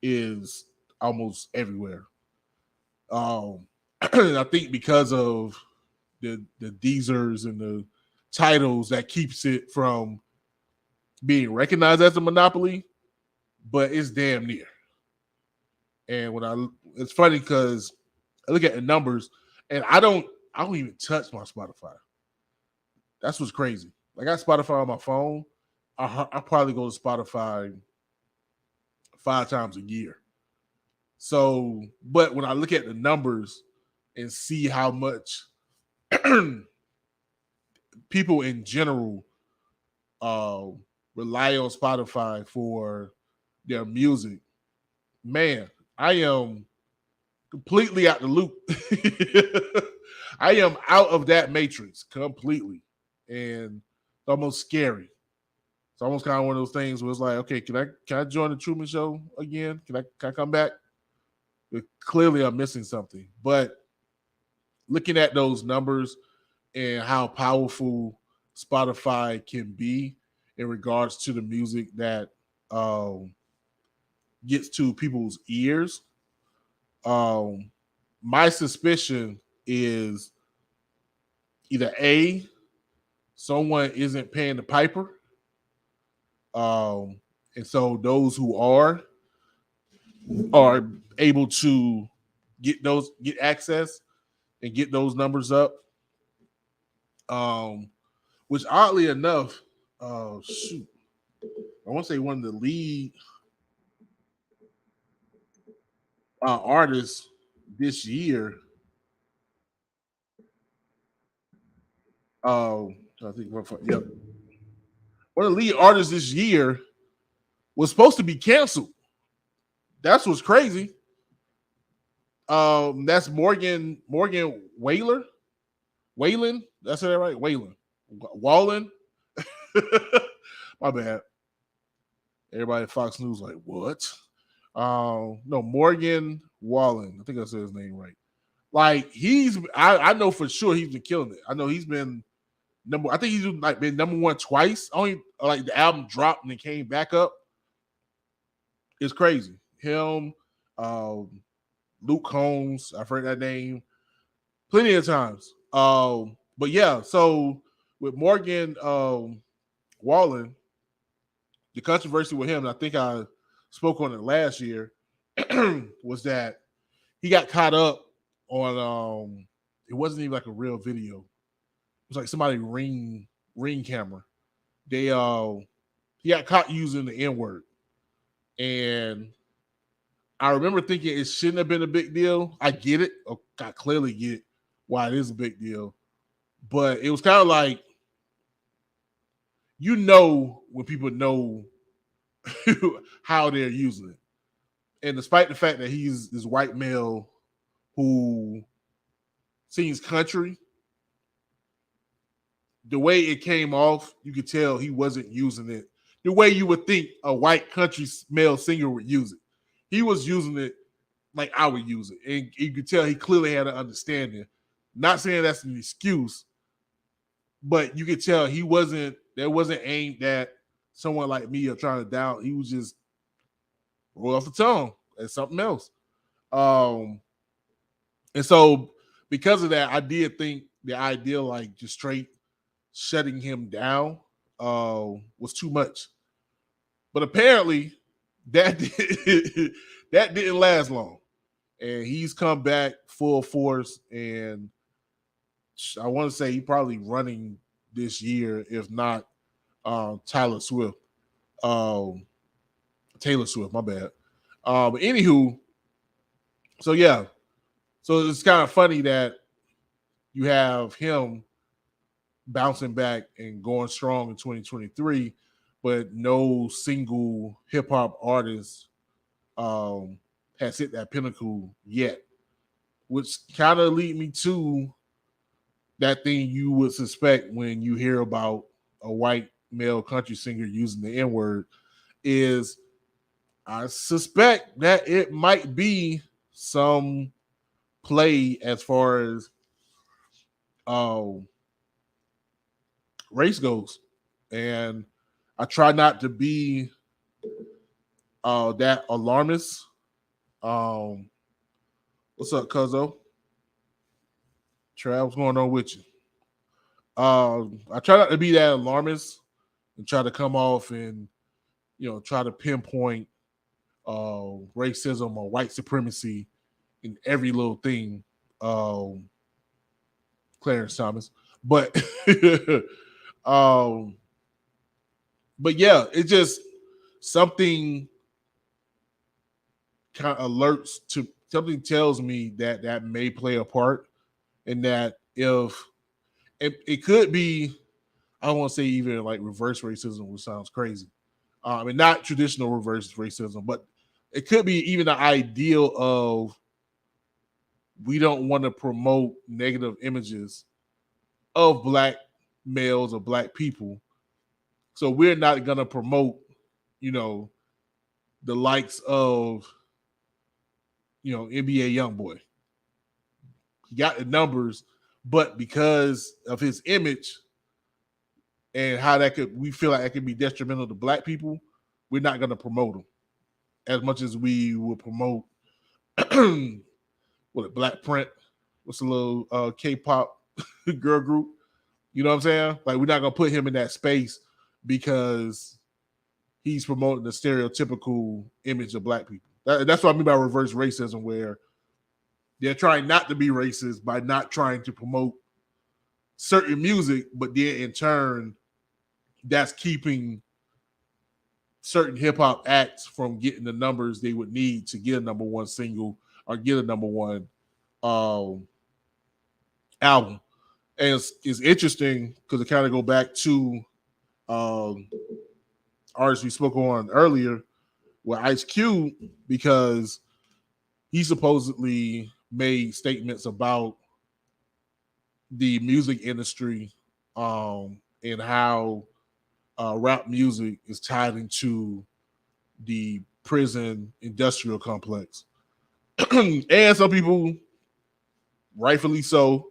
Speaker 3: is almost everywhere. I think because of the Deezers and the titles, that keeps it from being recognized as a monopoly, but it's damn near. And it's funny because I look at the numbers, and I don't even touch my Spotify. That's what's crazy. Like, I got Spotify on my phone. I probably go to Spotify 5 times a year. So, but when I look at the numbers and see how much people in general rely on Spotify for their music, man, I am completely out the loop. I am out of that matrix completely, and it's almost scary. It's almost kind of one of those things where it's like, okay, can I join the Truman Show again? Can I come back? But clearly, I'm missing something. But looking at those numbers and how powerful Spotify can be in regards to the music that gets to people's ears, my suspicion is either A, someone isn't paying the piper, And so those who are able to get access and get those numbers up. Which oddly enough, I want to say one of the lead artists this year. I think one of the lead artists this year was supposed to be canceled. That's what's crazy. That's Morgan Whaler. Whalen, that's that right? Whalen. Wallen. My bad. Everybody at Fox News like, what? No, Morgan Wallen. I think I said his name right. Like I know for sure he's been killing it. I know he's been I think he's like been number one twice. Only like the album dropped and then came back up. It's crazy. Him, Luke Combs, I've heard that name plenty of times. But yeah, so with Morgan Wallen, the controversy with him, and I think I spoke on it last year, was that he got caught up on it wasn't even like a real video. It was like somebody ring camera. They he got caught using the N-word. And I remember thinking it shouldn't have been a big deal. I get it. I clearly get why it is a big deal. But it was kind of like, when people know how they're using it. And despite the fact that he's this white male who sings country, the way it came off, you could tell he wasn't using it the way you would think a white country male singer would use it. He was using it like I would use it. And you could tell he clearly had an understanding. Not saying that's an excuse, but you could tell that wasn't aimed at someone like me or trying to down. He was just roll off the tongue as something else. And so because of that, I did think the idea like just straight shutting him down was too much. But apparently that didn't last long. And he's come back full force, and I want to say he's probably running this year, if not Taylor Swift, my bad. But anywho, so yeah. So it's kind of funny that you have him bouncing back and going strong in 2023, but no single hip hop artist has hit that pinnacle yet, which kind of lead me to that thing you would suspect when you hear about a white male country singer using the N-word is I suspect that it might be some play as far as race goes. And I try not to be that alarmist. What's up, Cuzzo? Trav, what's going on with you? I try not to be that alarmist and try to come off and try to pinpoint racism or white supremacy in every little thing. Clarence Thomas. But but yeah, it's just something kind of alerts to something tells me that may play a part in that. If it could be, I don't want to say even like reverse racism, which sounds crazy. And not traditional reverse racism, but it could be even the ideal of we don't want to promote negative images of black males or black people. So we're not going to promote, the likes of, NBA Youngboy. He got the numbers, but because of his image and how we feel like that could be detrimental to black people, we're not going to promote him as much as we would promote Black Print. What's a little K-pop girl group? You know what I'm saying? Like, we're not going to put him in that space because he's promoting the stereotypical image of black people. That's what I mean by reverse racism, where they're trying not to be racist by not trying to promote certain music, but then in turn, that's keeping certain hip hop acts from getting the numbers they would need to get a number one single or get a number one album. And it's interesting because it kind of go back to artists we spoke on earlier with Ice Cube, because he supposedly made statements about the music industry and how rap music is tied into the prison industrial complex. And some people, rightfully so,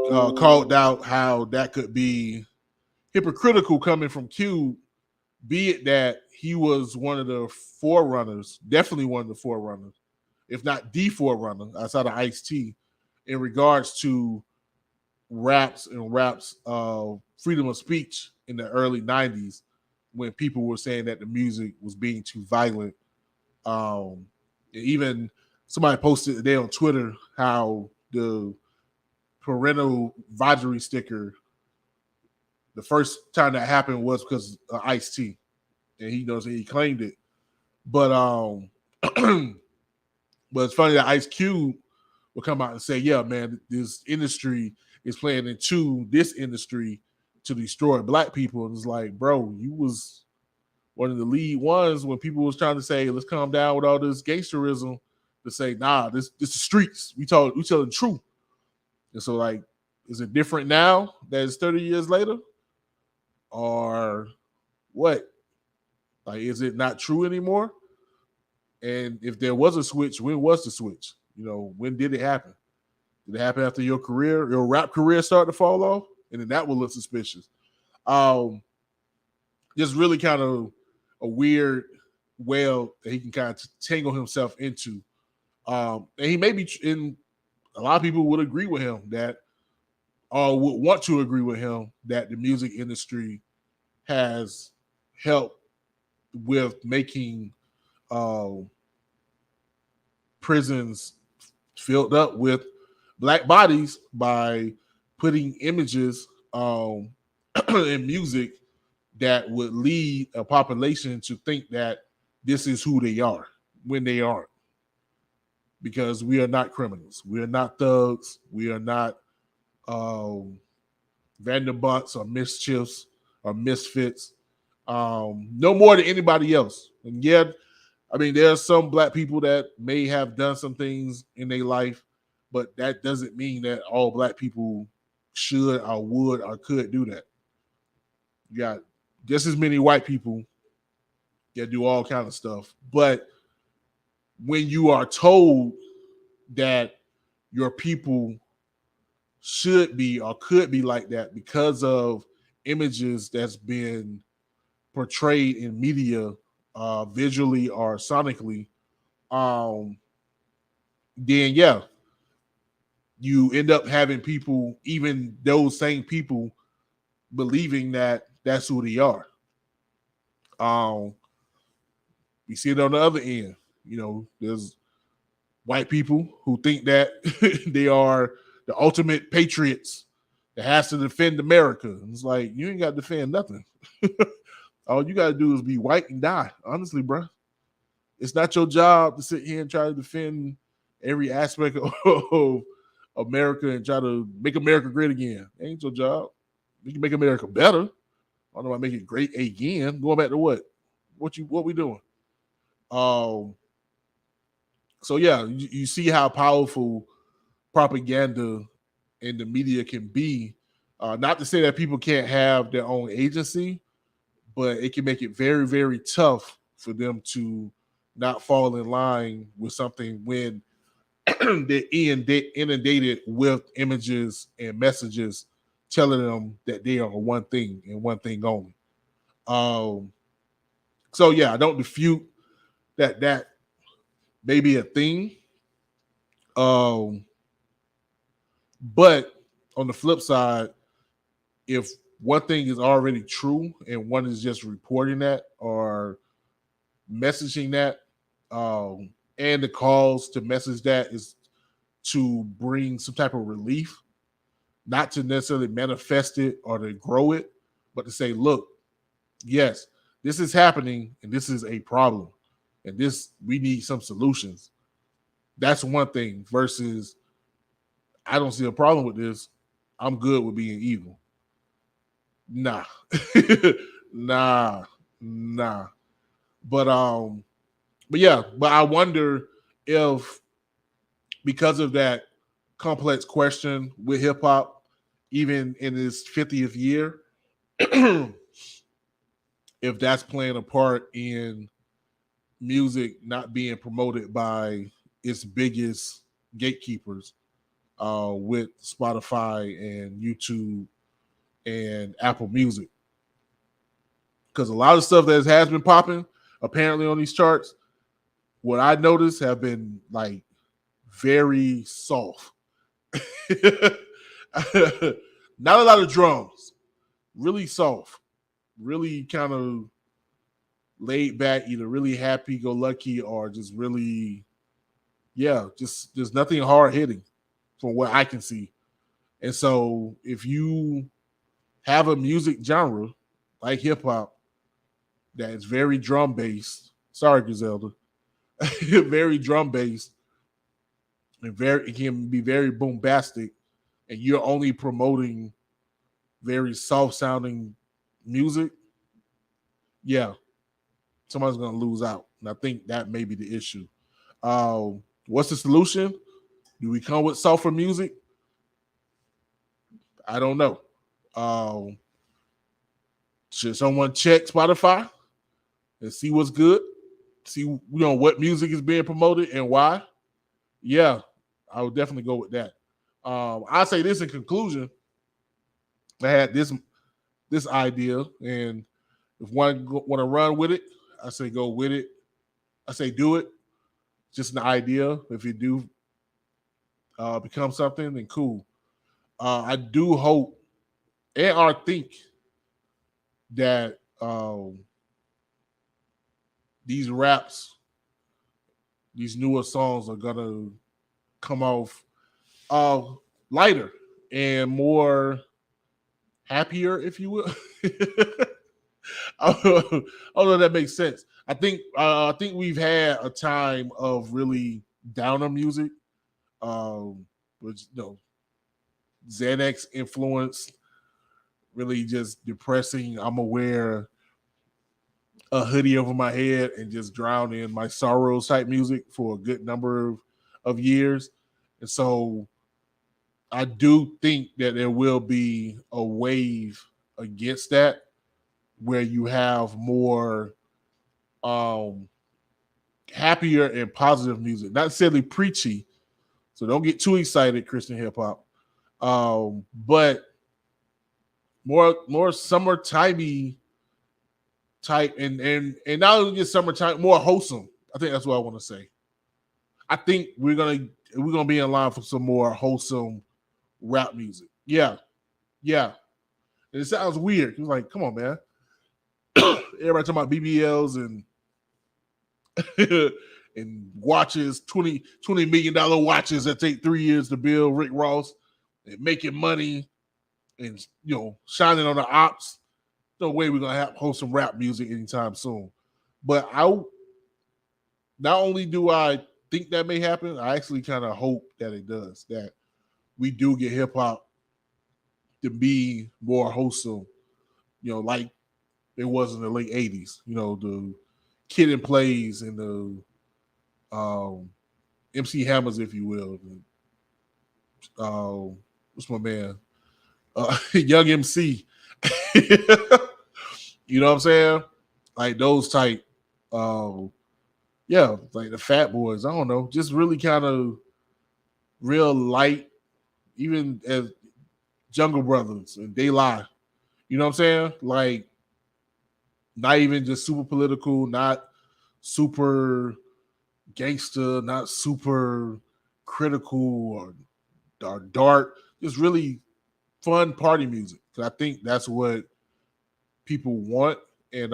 Speaker 3: called out how that could be hypocritical coming from Cube, be it that he was one of the forerunners, definitely one of the forerunners, if not the forerunner outside of Ice-T, in regards to rap's freedom of speech in the early 90s, when people were saying that the music was being too violent. Even somebody posted today on Twitter how the parental advisory sticker, the first time that happened was because of Ice-T, and he claimed it. But but it's funny that Ice Cube will come out and say, yeah, man, this industry is playing into this industry to destroy black people. And it's like, bro, you was one of the lead ones when people was trying to say, let's calm down with all this gangsterism, to say, nah, this is the streets. We tell the truth. And so, like, is it different now that it's 30 years later? Or what? Like, is it not true anymore? And if there was a switch, when was the switch? When did it happen? Did it happen after your rap career started to fall off? And then that would look suspicious. Just really kind of a weird well that he can kind of tangle himself into. And he may be, and a lot of people would agree with him that, or would want to agree with him, that the music industry has helped with making prisons filled up with black bodies by putting images in music that would lead a population to think that this is who they are when they aren't. Because we are not criminals. We are not thugs. We are not Vanderbilts or mischiefs or misfits. No more than anybody else. And yet, I mean, there are some black people that may have done some things in their life, but that doesn't mean that all black people should or would or could do that. You got just as many white people that do all kind of stuff. But when you are told that your people should be or could be like that because of images that's been portrayed in media, visually or sonically, then yeah, you end up having people, even those same people, believing that that's who they are. We see it on the other end. There's white people who think that they are the ultimate patriots that has to defend America. And it's like, you ain't got to defend nothing. All you got to do is be white and die. Honestly, bro. It's not your job to sit here and try to defend every aspect of America and try to make America great again. It ain't your job. You can make America better. I don't know about making it great again. Going back to what? What we doing? So yeah, you see how powerful propaganda in the media can be. Not to say that people can't have their own agency, but it can make it very, very tough for them to not fall in line with something when they're inundated with images and messages telling them that they are one thing and one thing only. So yeah, I don't refute that may be a thing. But on the flip side, if one thing is already true and one is just reporting that or messaging that and the calls to message that is to bring some type of relief, not to necessarily manifest it or to grow it, but to say, look, yes, this is happening and this is a problem and this, we need some solutions. That's one thing versus I don't see a problem with this. I'm good with being evil. Nah. nah. But yeah, but I wonder if because of that complex question with hip hop, even in its 50th year, if that's playing a part in music not being promoted by its biggest gatekeepers with Spotify and YouTube and Apple Music. Because a lot of stuff that has been popping apparently on these charts, what I noticed have been like very soft. Not a lot of drums, really soft, really kind of laid back, either really happy go lucky or just really, yeah, just there's nothing hard hitting from what I can see. And so if you have a music genre like hip hop that is very drum based, sorry, Griselda, very drum based and it can be very bombastic, and you're only promoting very soft sounding music, yeah, somebody's gonna lose out. And I think that may be the issue. What's the solution? Do we come with softer music? I don't know. Should someone check Spotify and see what's good? See, what music is being promoted and why? Yeah, I would definitely go with that. I'll say this in conclusion. I had this idea, and if one want to run with it, I say go with it. I say do it. Just an idea. If you do become something, then cool. I do hope and or think that these raps, these newer songs are gonna come off lighter and more happier, if you will. I don't know if that makes sense. I think we've had a time of really downer music, which Xanax influence, really just depressing. I'm aware a hoodie over my head and just drown in my sorrows type music for a good number of years. And so I do think that there will be a wave against that where you have more happier and positive music, not necessarily preachy. So don't get too excited, Christian hip hop. But more summertimey type and not only just summertime, more wholesome. I think that's what I want to say. I think we're gonna be in line for some more wholesome rap music. Yeah. And it sounds weird. It's like, come on, man. Everybody talking about BBLs and and watches, $20 million watches that take 3 years to build, Rick Ross, and making money and shining on the ops. No way we're gonna have wholesome rap music anytime soon. But not only do I think that may happen, I actually kind of hope that it does, that we do get hip hop to be more wholesome, like it was in the late 80s, the Kid and Plays and the MC Hammers, if you will. What's my man? Young MC. You know what I'm saying? Like those type, like the Fat Boys. I don't know, just really kind of real light, even as Jungle Brothers and They Lie. You know what I'm saying? Like not even just super political, not super gangster, not super critical or dark. Just really fun party music. I think that's what people want, and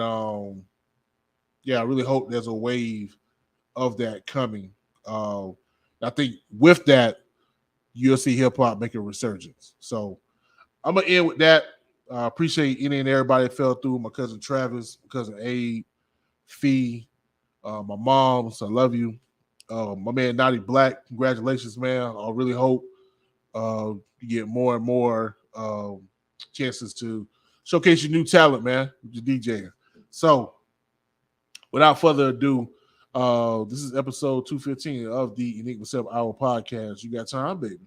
Speaker 3: yeah, I really hope there's a wave of that coming. I think with that, you'll see hip hop make a resurgence. So I'm gonna end with that. Appreciate any and everybody that fell through. My cousin Travis, my cousin Abe, Fee, my mom. So I love you. My man Naughty Black, congratulations, man. I really hope you get more and more chances to showcase your new talent, man, with your DJing. So without further ado, this is episode 215 of the Enigma Sept Hour podcast. You got time, baby?